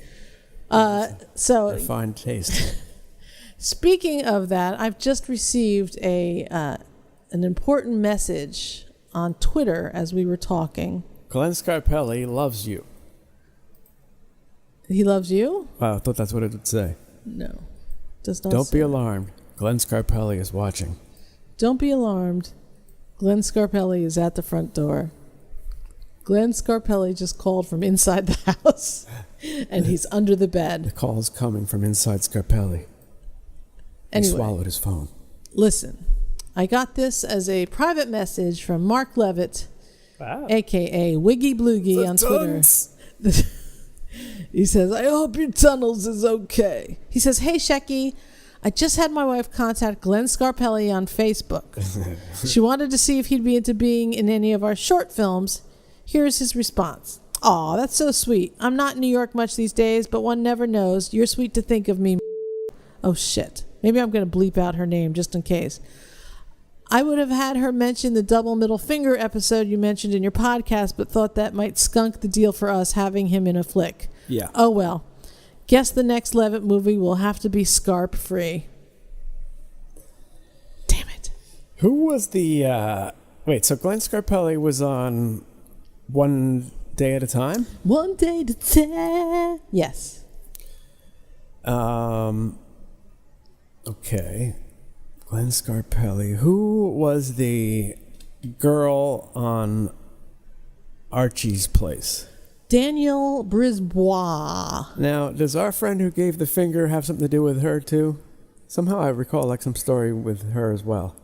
So Fine taste. speaking of that, I've just received an important message on Twitter as we were talking. Glenn Scarpelli loves you. He loves you? Wow, I thought that's what it would say. No. Does not Don't say be that. alarmed. Glenn Scarpelli is watching. Don't be alarmed. Glenn Scarpelli is at the front door. Glenn Scarpelli just called from inside the house, and he's under the The bed. call is coming from inside Scarpelli. He Anyway, swallowed his phone. listen. I got this as a private message from Mark Levitt, a.k.a. Wiggy Bloogie on Twitter. He says, I hope your tunnels is okay. He says, hey, Shecky, I just had my wife contact Glenn Scarpelli on Facebook. She wanted to see if he'd be into being in any of our short films. Here's his response. Aw, that's so sweet. I'm not in New York much these days, but one never knows. You're sweet to think of me. Oh, shit. Maybe I'm going to bleep out her name just in case. I would have had her mention the double middle finger episode you mentioned in your podcast, but thought that might skunk the deal for us having him in a flick. Yeah. Oh, well. Guess the next Levitt movie will have to be Scarp free. Damn it. Who was the... Wait, so Glenn Scarpelli was on One Day at a Time? One day to time. Yes. Okay. Glenn Scarpelli. Who was the girl on Archie's Place? Danielle Brisbois. Now, does our friend who gave the finger have something to do with her too? Somehow I recall like some story with her as well.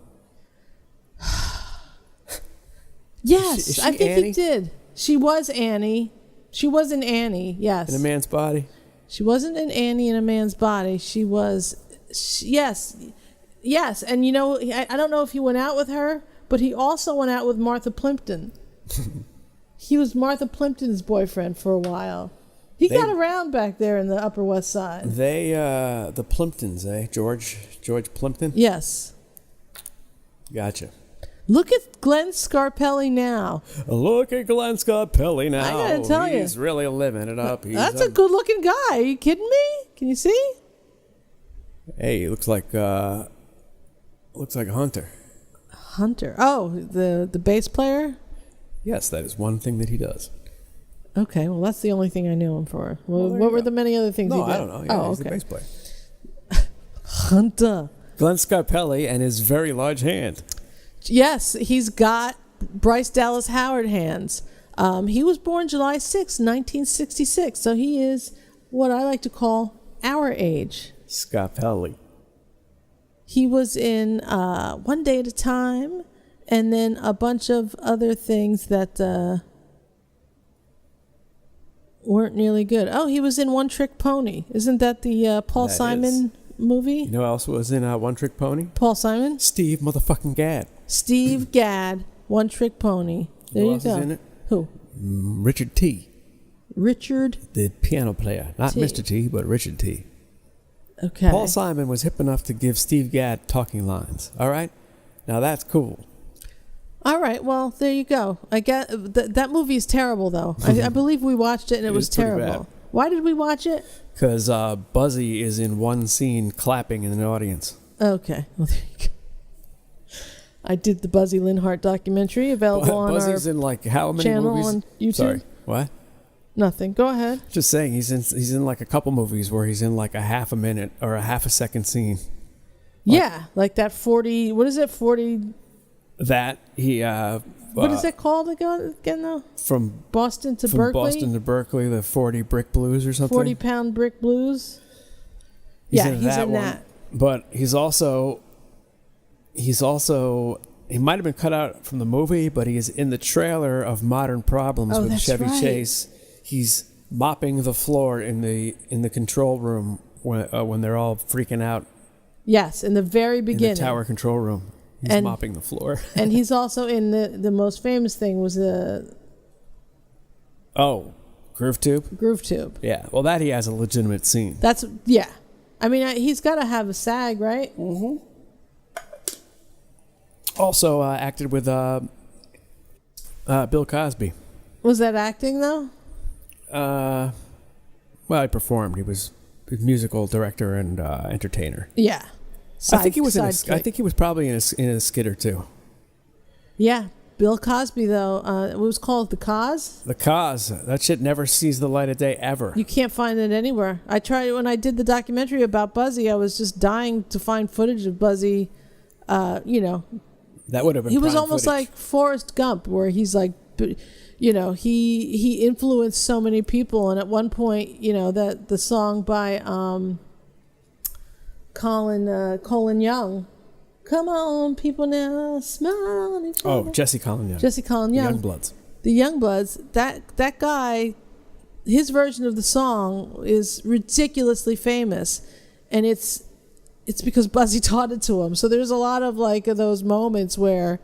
Yes, is she I think Annie? he did. She was Annie. She was an Annie, yes. In a man's body? She wasn't an Annie in a man's body. She was, yes. And I don't know if he went out with her, but he also went out with Martha Plimpton. He was Martha Plimpton's boyfriend for a while. He got around back there in the Upper West Side. They, the Plimptons, eh? George Plimpton? Yes. Gotcha. Look at Glenn Scarpelli now. Look at Glenn Scarpelli now. I gotta tell you. He's really living it up. That's a good-looking guy. Are you kidding me? Can you see? Hey, he looks like Looks like a hunter. Hunter. Oh, the bass player? Yes, that is one thing that he does. Okay, well, that's the only thing I knew him for. Well, there what you were go. the many other things he No, did? I don't know. Yeah, oh, he's okay. the bass player. Hunter. Glenn Scarpelli and his very large hand. Yes, he's got Bryce Dallas Howard hands. He was born July 6, 1966, so he is what I like to call our age. Scarpelli. He was in One Day at a Time, and then a bunch of other things that weren't nearly good. Oh, he was in One Trick Pony. Isn't that the Paul That Simon movie? You know who else was in One Trick Pony? Paul Simon? Steve motherfucking Gadd. Steve Gadd, One Trick Pony. There Who you else go. is in it? Who? Richard T. Richard The piano player. Not T. Mr. T, but Richard T. Okay. Paul Simon was hip enough to give Steve Gadd talking lines. All right? Now that's cool. All right. Well, there you go. I get that movie is terrible, though. I believe we watched it and it was is pretty terrible. bad. Why did we watch it? Because Buzzy is in one scene clapping in an audience. Okay. Well, there you go. I did the Buzzy Linhart documentary available on Buzzy's our in like how many channel movies? on YouTube. Sorry. What? Nothing. Go ahead. Just saying he's in like a couple movies where he's in like a half a minute or a half a second scene. Yeah, like that 40. What is it? 40. That he What is it called again? Though from Boston to from Berkeley. Boston to Berkeley, the 40 Brick Blues or something. 40-pound brick blues. He's yeah, in he's that in one. that. But he's also he might have been cut out from the movie, but he is in the trailer of Modern Problems Oh, with that's Chevy right. Chase. He's mopping the floor in the control room when they're all freaking out Yes, in the very in beginning. the tower control room. He's And- mopping the floor. And he's also in the most famous thing was the Oh, Groove Tube? Groove Tube. Yeah. Well, that he has a legitimate scene. That's yeah. I mean, he's got to have a SAG, right? Also acted with Bill Cosby. Was that acting though? Well, he performed. He was a musical director and entertainer. Yeah. I think he was sidekick. I think he was probably in a skit or two. Yeah, Bill Cosby though. It was called The Cos. The Cause, that shit never sees the light of day ever. You can't find it anywhere. I tried when I did the documentary about Buzzy. I was just dying to find footage of Buzzy. That would have been. He was prime almost footage. like Forrest Gump, where he's like, he influenced so many people, and at one point, that the song by Colin Young, "Come on, people now, smile on each other." Oh, Jesse Colin Young. Jesse Colin Young, Youngbloods. the Youngbloods. That guy, his version of the song is ridiculously famous, and it's because Buzzy taught it to him. So there's a lot of like those moments where,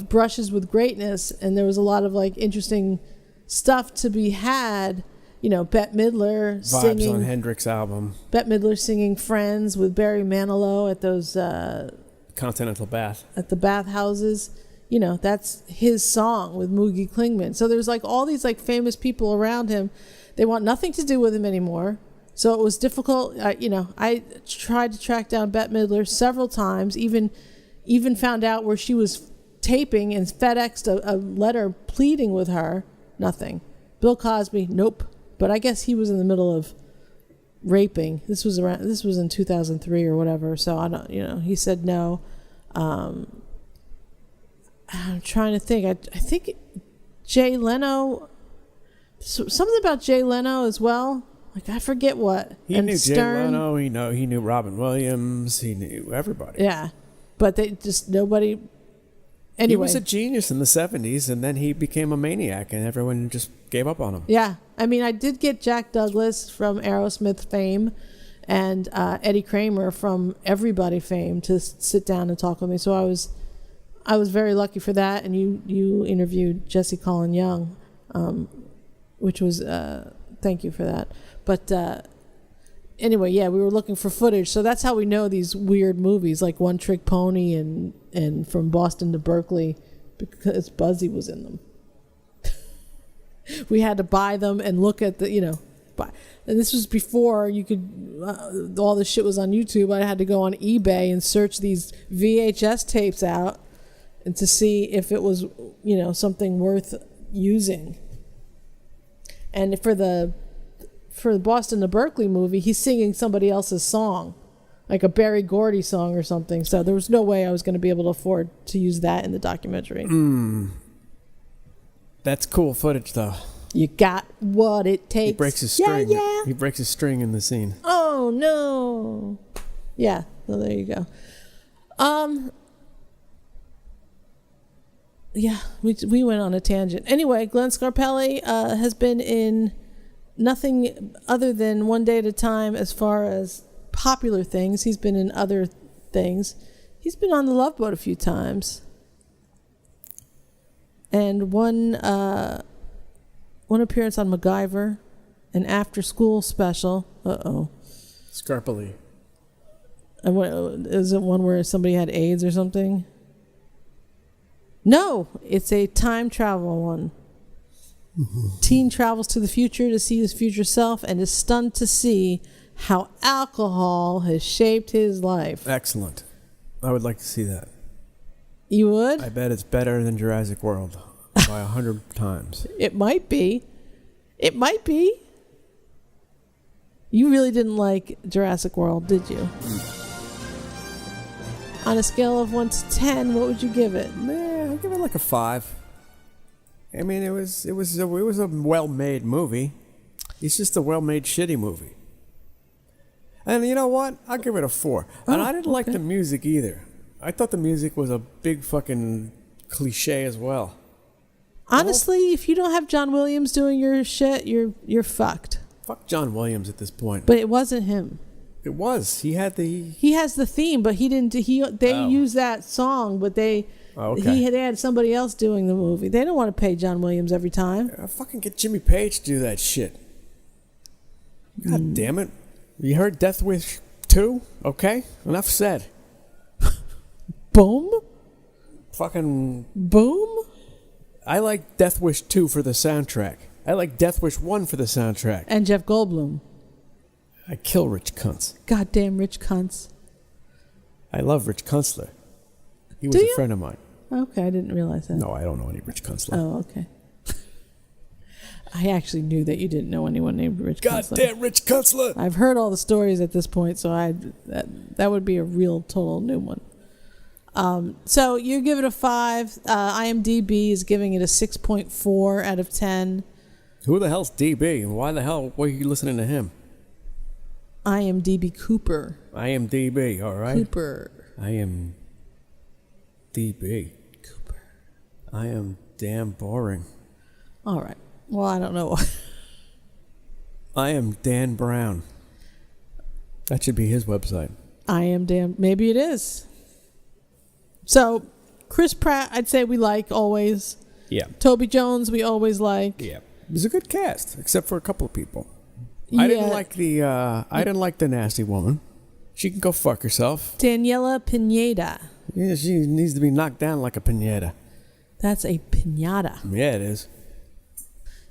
brushes with greatness, and there was a lot of like interesting stuff to be had. Bette Midler Vibes singing on Hendrix album. Bette Midler singing "Friends" with Barry Manilow at those Continental Bath. at the bathhouses. That's his song with Moogie Klingman. So there's like all these like famous people around him. They want nothing to do with him anymore. So it was difficult. I tried to track down Bette Midler several times. Even found out where she was taping and FedExed a letter pleading with her. Nothing. Bill Cosby, nope. But I guess he was in the middle of raping. This was in 2003 or whatever. So I don't. He said no. I'm trying to think. I think Jay Leno. Something about Jay Leno as well. Like I forget what. He and knew Stern. Jay Leno. He knew Robin Williams. He knew everybody. Yeah, but they just nobody. Anyway, He was a genius in the 70s, and then he became a maniac, and everyone just gave up on him. yeah. I mean, I did get Jack Douglas from Aerosmith fame, and Eddie Kramer from Everybody fame to sit down and talk with me. So I was very lucky for that. And you interviewed Jesse Colin Young, which was thank you for that. But anyway, yeah, we were looking for footage, so that's how we know these weird movies like One Trick Pony and From Boston to Berkeley, because Buzzy was in them. We had to buy them and look at the buy. And this was before you could, all this shit was on YouTube. I had to go on eBay and search these VHS tapes out and to see if it was, something worth using. And for the Boston to Berkeley movie, he's singing somebody else's song, like a Berry Gordy song or something. So there was no way I was going to be able to afford to use that in the documentary. That's cool footage, though. You got what it takes. He breaks his string. Yeah. He breaks his string in the scene. Oh, no. Yeah, so there you go. Yeah, we went on a tangent. Anyway, Glenn Scarpelli has been in nothing other than One Day at a Time as far as popular things. He's been in other things. He's been on The Love Boat a few times. And one appearance on MacGyver, an after-school special. Scarpelli. Is it one where somebody had AIDS or something? No, it's a time travel one. Teen travels to the future to see his future self and is stunned to see how alcohol has shaped his life. Excellent. I would like to see that. You would? I bet it's better than Jurassic World by 100 times. It might be. It might be. You really didn't like Jurassic World, did you? On a scale of 1 to 10, what would you give it? Man, I'd give it like a 5. I mean, it was a well-made movie. It's just a well-made shitty movie. And you know what? I'll give it a 4. And I didn't like the music either. I thought the music was a big fucking cliche as well. Honestly, if you don't have John Williams doing your shit, you're fucked. Fuck John Williams at this point. But it wasn't him. It was. He had the... He has the theme, but he didn't. They used that song, but they had somebody else doing the movie. They don't want to pay John Williams every time. Fucking get Jimmy Page to do that shit. God damn it. You heard Death Wish 2? Okay, enough said. Boom? Fucking... Boom? I like Death Wish 2 for the soundtrack. I like Death Wish 1 for the soundtrack. And Jeff Goldblum. I kill rich cunts. Goddamn rich cunts. I love Rich Kunstler. He was a friend of mine. Okay, I didn't realize that. No, I don't know any Rich Kunstler. Oh, okay. I actually knew that you didn't know anyone named Rich Kunstler. Goddamn Rich Kunstler! I've heard all the stories at this point, so that would be a real total new one. So you give it a 5. IMDb is giving it a 6.4 out of 10. Who the hell's DB? And why the hell were you listening to him? IMDb Cooper. IMDb, all right. Cooper. IMDb. Cooper. I am damn boring. All right. Well, I don't know. I am Dan Brown. That should be his website. I am damn. Maybe it is. So, Chris Pratt, I'd say we like always. Yeah. Toby Jones, we always like. Yeah. It was a good cast, except for a couple of people. I didn't like the nasty woman. She can go fuck herself. Daniela Pineda. Yeah, she needs to be knocked down like a piñata. That's a piñata. Yeah, it is.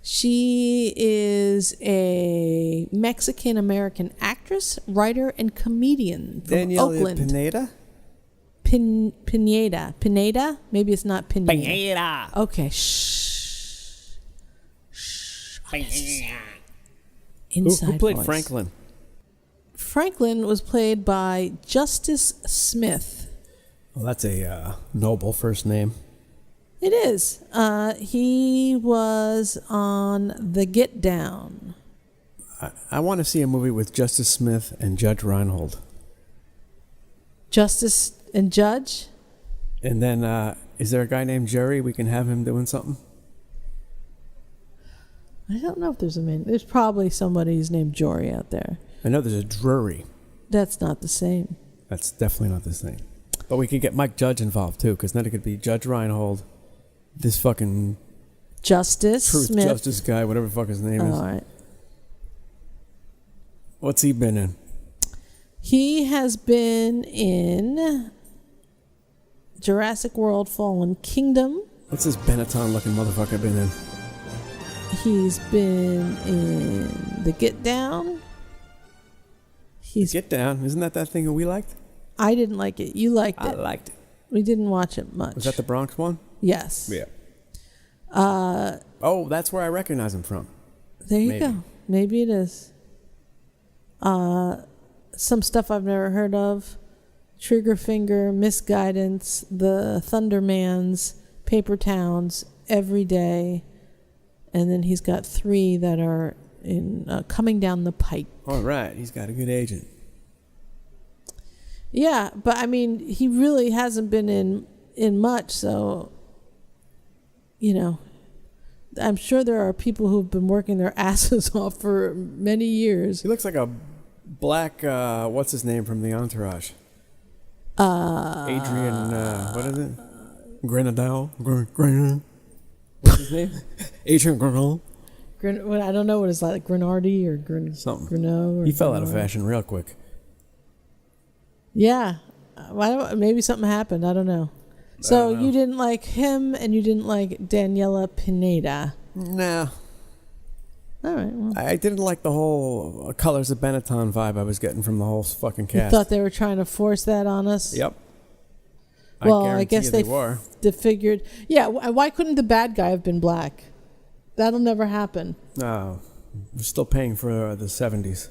She is a Mexican-American actress, writer, and comedian from Daniela Oakland. Pineda? Pineda. Pineda? Maybe it's not Pineda. Pineda. Okay, shh. Shh. Who played voice. Franklin? Franklin was played by Justice Smith. Well, that's a noble first name. It is. He was on The Get Down. I want to see a movie with Justice Smith and Judge Reinhold. Justice and Judge? And then, is there a guy named Jerry? We can have him doing something? I don't know if there's a man. There's probably somebody who's named Jory out there. I know there's a Drury. That's not the same. That's definitely not the same. But we could get Mike Judge involved, too, because then it could be Judge Reinhold, this fucking... Justice Truth Smith. Justice guy, whatever the fuck his name is. All right. What's he been in? He has been in Jurassic World Fallen Kingdom. What's this Benetton looking motherfucker been in? He's been in The Get Down. Get Down. Isn't that thing that we liked? I didn't like it. You liked it. I liked it. We didn't watch it much. Was that the Bronx one? Yes. Yeah. That's where I recognize him from. There you go. Maybe it is. Some stuff I've never heard of. Triggerfinger, Misguidance, The Thundermans, Paper Towns, Every Day, and then he's got 3 that are in coming down the pike. All right, he's got a good agent. Yeah, but I mean, he really hasn't been in much, so I'm sure there are people who've been working their asses off for many years. He looks like a black, what's his name from the Entourage? Adrian, what is it? Grenadell? What's his name? Adrian Grenadell? I don't know what it's like, Grenardi or something. Greneau. He fell out of fashion real quick. Yeah. Maybe something happened. I don't know. So you didn't like him and you didn't like Daniela Pineda. Nah. All right. Well. I didn't like the whole Colors of Benetton vibe I was getting from the whole fucking cast. You thought they were trying to force that on us? Yep. Well, I guess they were. They figured. Yeah, why couldn't the bad guy have been black? That'll never happen. No. We're still paying for the 70s.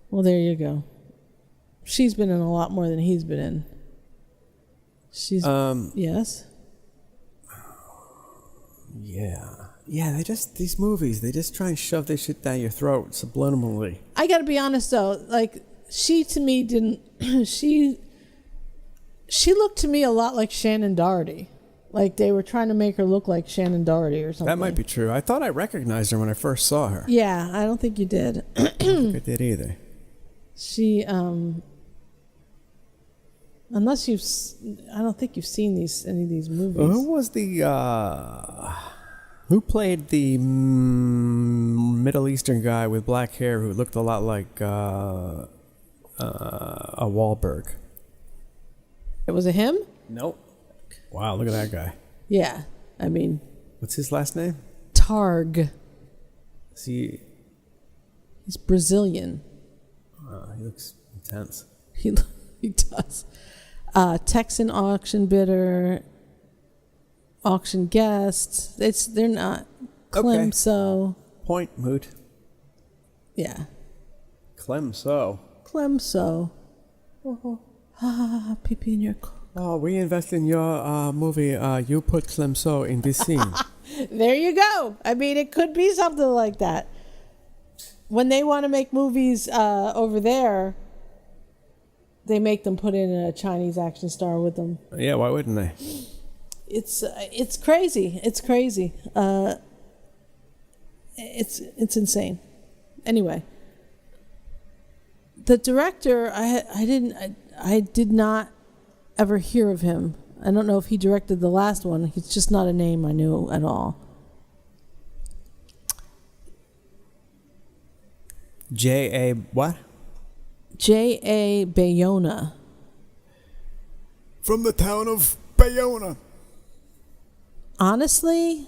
Well, there you go. She's been in a lot more than he's been in. She's yes. Yeah, these movies, they just try and shove this shit down your throat subliminally. I got to be honest though, like she to me didn't she looked to me a lot like Shannon Doherty. Like they were trying to make her look like Shannon Doherty or something. That might be true. I thought I recognized her when I first saw her. Yeah, I don't think you did. I don't think I did either. She unless I don't think you've seen any of these movies. Who was who played the Middle Eastern guy with black hair who looked a lot like a Wahlberg? Was it him? Nope. Wow, look at that guy. Yeah, I mean. What's his last name? Targ. He's Brazilian. He looks intense. He does. Texan auction bidder, auction guest. They're not. Clemso. Okay. Point moot. Yeah. Clemso. Pee pee in your car. Oh, we invest in your movie. You put Clemso in this scene. There you go. I mean, it could be something like that. When they want to make movies over there, they make them put in a Chinese action star with them. Yeah, why wouldn't they? It's crazy. It's crazy. It's insane. Anyway, the director, I did not ever hear of him. I don't know if he directed the last one. He's just not a name I knew at all. J.A. what? J.A. Bayona. From the town of Bayona. Honestly?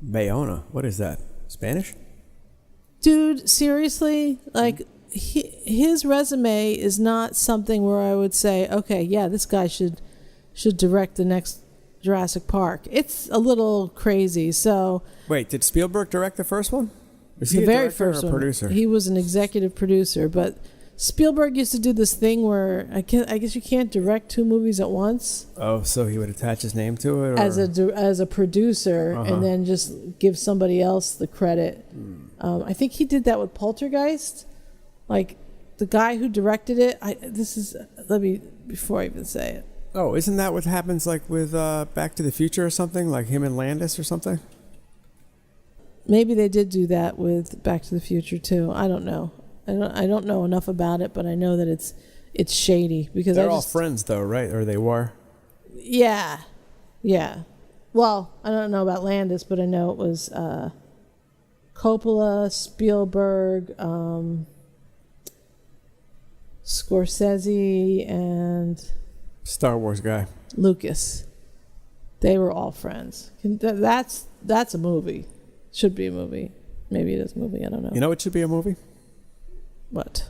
Bayona. What is that? Spanish? Dude, seriously? Like, his resume is not something where I would say, okay, yeah, this guy should direct the next Jurassic Park. It's a little crazy, so... Wait, did Spielberg direct the first one? Was he the a very director first or a producer? One. He was an executive producer, but Spielberg used to do this thing where I guess you can't direct 2 movies at once. Oh, so he would attach his name to it? Or? As a producer, and then just give somebody else the credit. I think he did that with Poltergeist. Like, the guy who directed it, before I even say it. Oh, isn't that what happens like with Back to the Future or something? Like him and Landis or something? Maybe they did do that with Back to the Future too. I don't know. I don't know enough about it, but I know that it's shady because they're all friends though, right? Or they were? Yeah. Well, I don't know about Landis, but I know it was Coppola, Spielberg, Scorsese, and Star Wars guy Lucas. They were all friends. That's a movie. Should be a movie. Maybe it is a movie. I don't know. You know it should be a movie? What?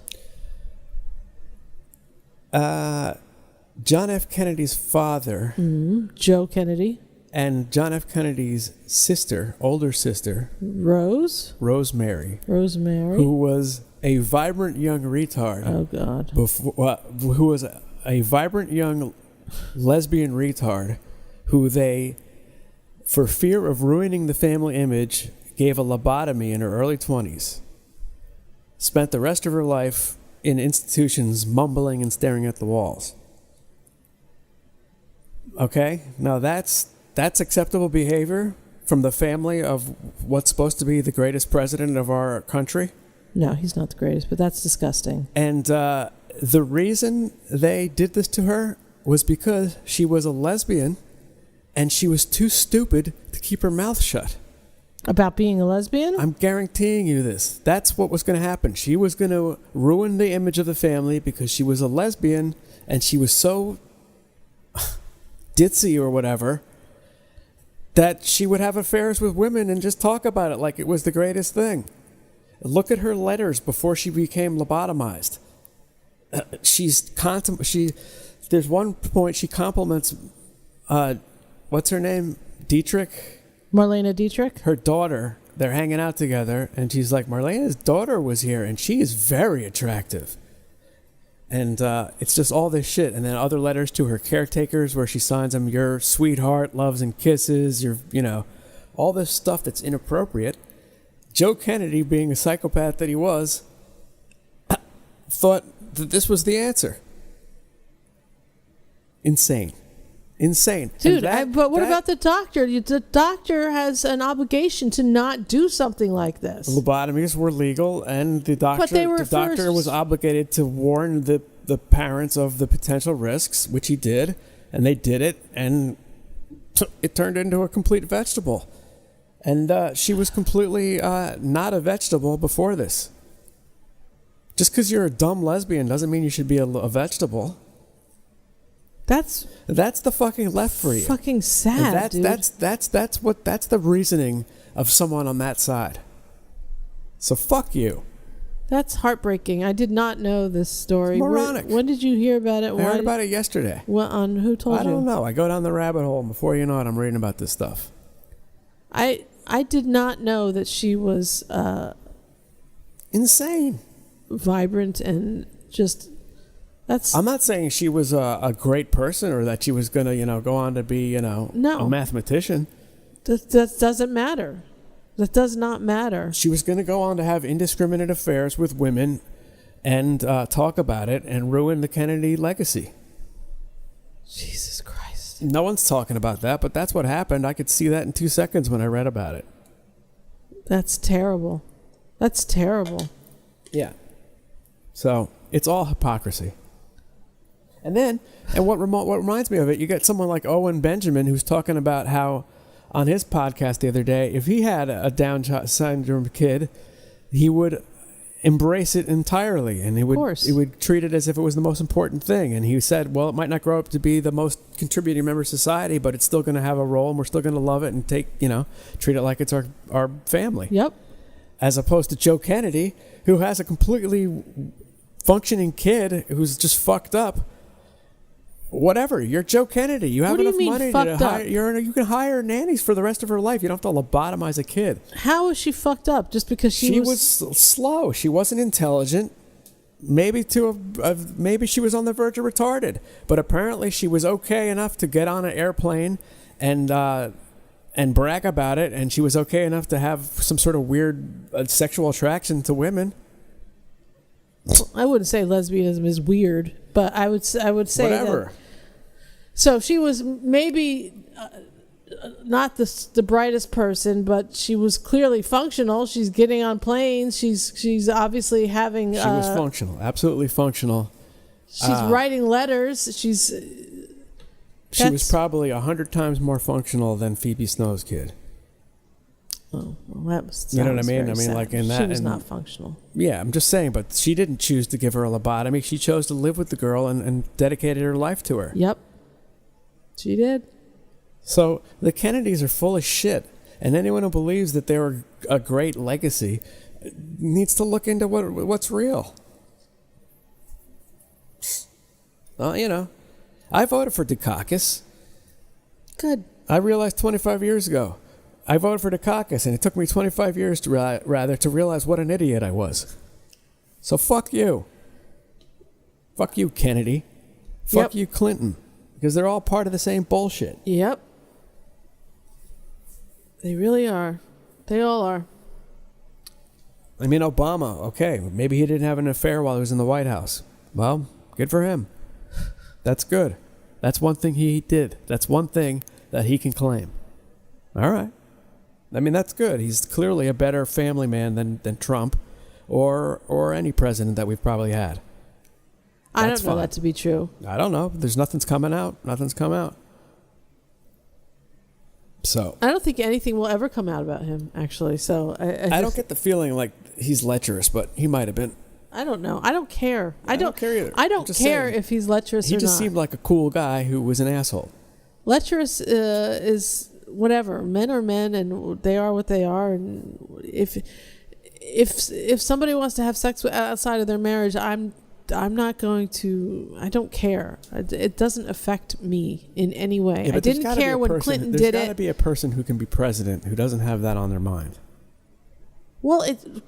John F. Kennedy's father Joe Kennedy. and John F. Kennedy's sister, older sister, Rosemary. who was a vibrant young retard. Oh, God. Who was a vibrant young lesbian retard who they, for fear of ruining the family image, gave a lobotomy in her early 20s. Spent the rest of her life in institutions mumbling and staring at the walls. Okay? Now that's acceptable behavior from the family of what's supposed to be the greatest president of our country? No, he's not the greatest, but that's disgusting. And the reason they did this to her was because she was a lesbian and she was too stupid to keep her mouth shut. About being a lesbian? I'm guaranteeing you this. That's what was going to happen. She was going to ruin the image of the family because she was a lesbian and she was so ditzy or whatever that she would have affairs with women and just talk about it like it was the greatest thing. Look at her letters before she became lobotomized. There's one point she compliments, what's her name? Dietrich? Marlene Dietrich? Her daughter. They're hanging out together, and she's like, Marlene's daughter was here, and she is very attractive. And it's just all this shit. And then other letters to her caretakers where she signs them, your sweetheart, loves and kisses, all this stuff that's inappropriate. Joe Kennedy, being a psychopath that he was, thought that this was the answer. Insane. Dude, but what about the doctor? The doctor has an obligation to not do something like this. Lobotomies were legal, and the doctor was obligated to warn the parents of the potential risks, which he did, and they did it, and it turned into a complete vegetable. And she was completely not a vegetable before this. Just because you're a dumb lesbian doesn't mean you should be a vegetable. That's the fucking left for you. Fucking sad, dude. That's the reasoning of someone on that side. So fuck you. That's heartbreaking. I did not know this story. It's moronic. When did you hear about it? I heard about it yesterday. Who told you? I don't know. I go down the rabbit hole, and before you know it, I'm reading about this stuff. I did not know that she was insane, vibrant, and just. I'm not saying she was a great person or that she was going to, go on to be, a mathematician. That doesn't matter. That does not matter. She was going to go on to have indiscriminate affairs with women and talk about it and ruin the Kennedy legacy. Jesus Christ. No one's talking about that, but that's what happened. I could see that in 2 seconds when I read about it. That's terrible. That's terrible. Yeah. So it's all hypocrisy. And what reminds me of it, you get someone like Owen Benjamin who's talking about how on his podcast the other day, if he had a Down syndrome kid, he would embrace it entirely, and he would treat it as if it was the most important thing. And he said, well, it might not grow up to be the most contributing member of society, but it's still going to have a role, and we're still going to love it and treat it like it's our family. Yep. As opposed to Joe Kennedy, who has a completely functioning kid who's just fucked up. Whatever, you're Joe Kennedy. You have enough money to hire. You can hire nannies for the rest of her life. You don't have to lobotomize a kid. How was she fucked up? Just because she was slow. She wasn't intelligent. Maybe maybe she was on the verge of retarded. But apparently she was okay enough to get on an airplane and brag about it. And she was okay enough to have some sort of weird sexual attraction to women. I wouldn't say lesbianism is weird, but I would say whatever. That, so she was maybe not the brightest person, but she was clearly functional. She's getting on planes. She's obviously having. She was functional, absolutely functional. She's writing letters. She was probably 100 times more functional than Phoebe Snow's kid. Oh, well, that was. You know what I mean? Sad. Like in that, she was not functional. Yeah, I'm just saying, but she didn't choose to give her a lobotomy. She chose to live with the girl and dedicated her life to her. Yep, she did. So the Kennedys are full of shit, and anyone who believes that they were a great legacy, needs to look into what's real. I voted for Dukakis. Good. I realized 25 years ago. I voted for Dukakis, and it took me 25 years to realize what an idiot I was. So fuck you. Fuck you, Kennedy. Fuck you, Clinton. Because they're all part of the same bullshit. Yep. They really are. They all are. I mean, Obama, okay, maybe he didn't have an affair while he was in the White House. Well, good for him. That's good. That's one thing he did. That's one thing that he can claim. All right. I mean, that's good. He's clearly a better family man than Trump or any president that we've probably had. I don't know that to be true. I don't know. There's nothing's coming out. Nothing's come out. So I don't think anything will ever come out about him, actually. So I don't get the feeling like he's lecherous, but he might have been. I don't know. I don't care. I don't care either. I don't care if he's lecherous or not. He just seemed like a cool guy who was an asshole. Lecherous is whatever. Men are men, and they are what they are. And if somebody wants to have sex outside of their marriage, I'm not going to. I don't care. It doesn't affect me in any way. Yeah, I didn't care when Clinton did it. There's got to be a person who can be president who doesn't have that on their mind. Well,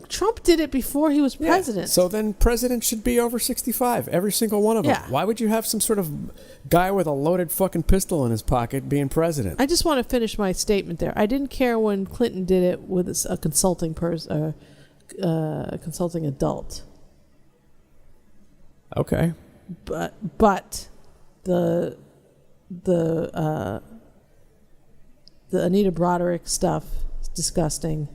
Trump did it before he was president. Yeah. So then presidents should be over 65, every single one of them. Yeah. Why would you have some sort of guy with a loaded fucking pistol in his pocket being president? I just want to finish my statement there. I didn't care when Clinton did it with a consulting person, consulting adult. Okay. But the Anita Broderick stuff is disgusting.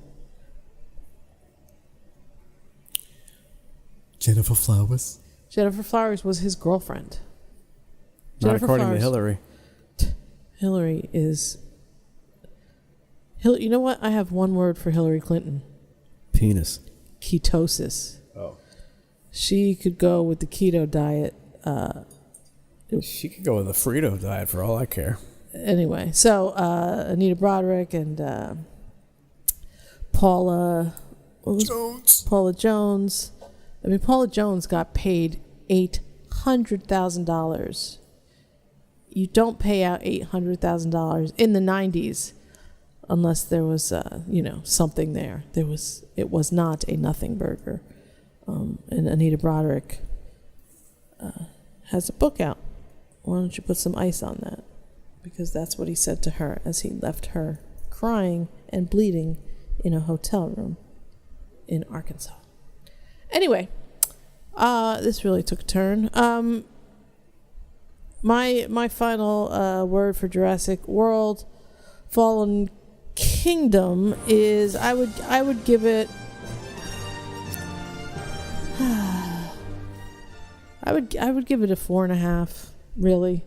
Jennifer Flowers. Jennifer Flowers was his girlfriend. Not according to Hillary. Hillary is... You know what? I have one word for Hillary Clinton. Penis. Ketosis. Oh. She could go with the keto diet. She could go with the Frito diet for all I care. Anyway, so Anita Broderick and Paula Jones. I mean, Paula Jones got paid $800,000. You don't pay out $800,000 in the 90s unless there was, something there. It was not a nothing burger. And Anita Broderick has a book out. Why don't you put some ice on that? Because that's what he said to her as he left her crying and bleeding in a hotel room in Arkansas. Anyway, this really took a turn. My final word for Jurassic World Fallen Kingdom is I would give it I would give it a 4.5. Really,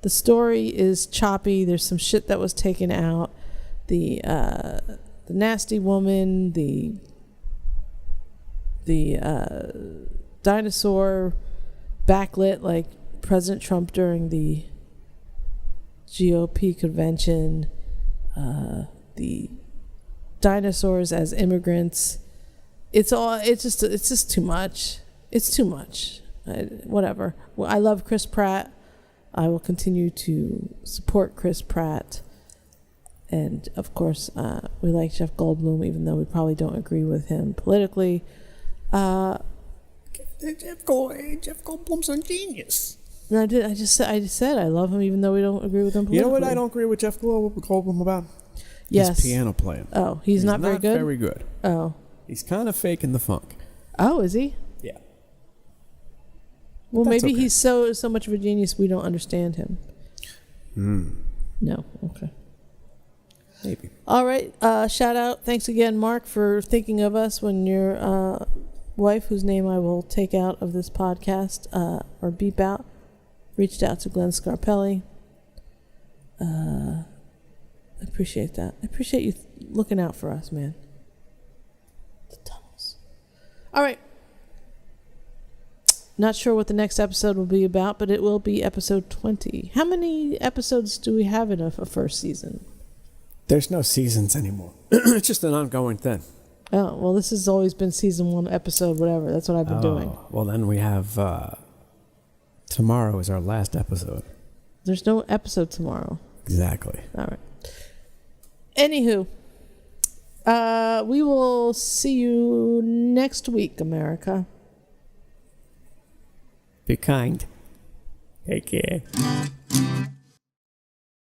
the story is choppy. There's some shit that was taken out. The nasty woman, the dinosaur backlit like President Trump during the GOP convention, the dinosaurs as immigrants. It's just too much. It's too much. Whatever. Well, I love Chris Pratt. I will continue to support Chris Pratt. And, of course, we like Jeff Goldblum, even though we probably don't agree with him politically. Jeff Goldblum's a genius. No, I just said I love him, even though we don't agree with him politically. You know what I don't agree with Jeff Goldblum about? Yes. His piano playing. Oh, he's not very good? Very good. Oh. He's kind of faking the funk. Oh, is he? Yeah. Well, That's maybe okay. he's so much of a genius we don't understand him. No. Okay. Maybe. All right. Shout out. Thanks again, Mark, for thinking of us when your wife, whose name I will take out of this podcast or beep out, reached out to Glenn Scarpelli. I appreciate that. I appreciate you looking out for us, man. The tunnels. All right. Not sure what the next episode will be about, but it will be episode 20. How many episodes do we have in a first season? There's no seasons anymore. It's just an ongoing thing. Oh, well, this has always been season 1, episode whatever. That's what I've been doing. Well, then we have tomorrow is our last episode. There's no episode tomorrow. Exactly. All right. Anywho, we will see you next week, America. Be kind. Take care.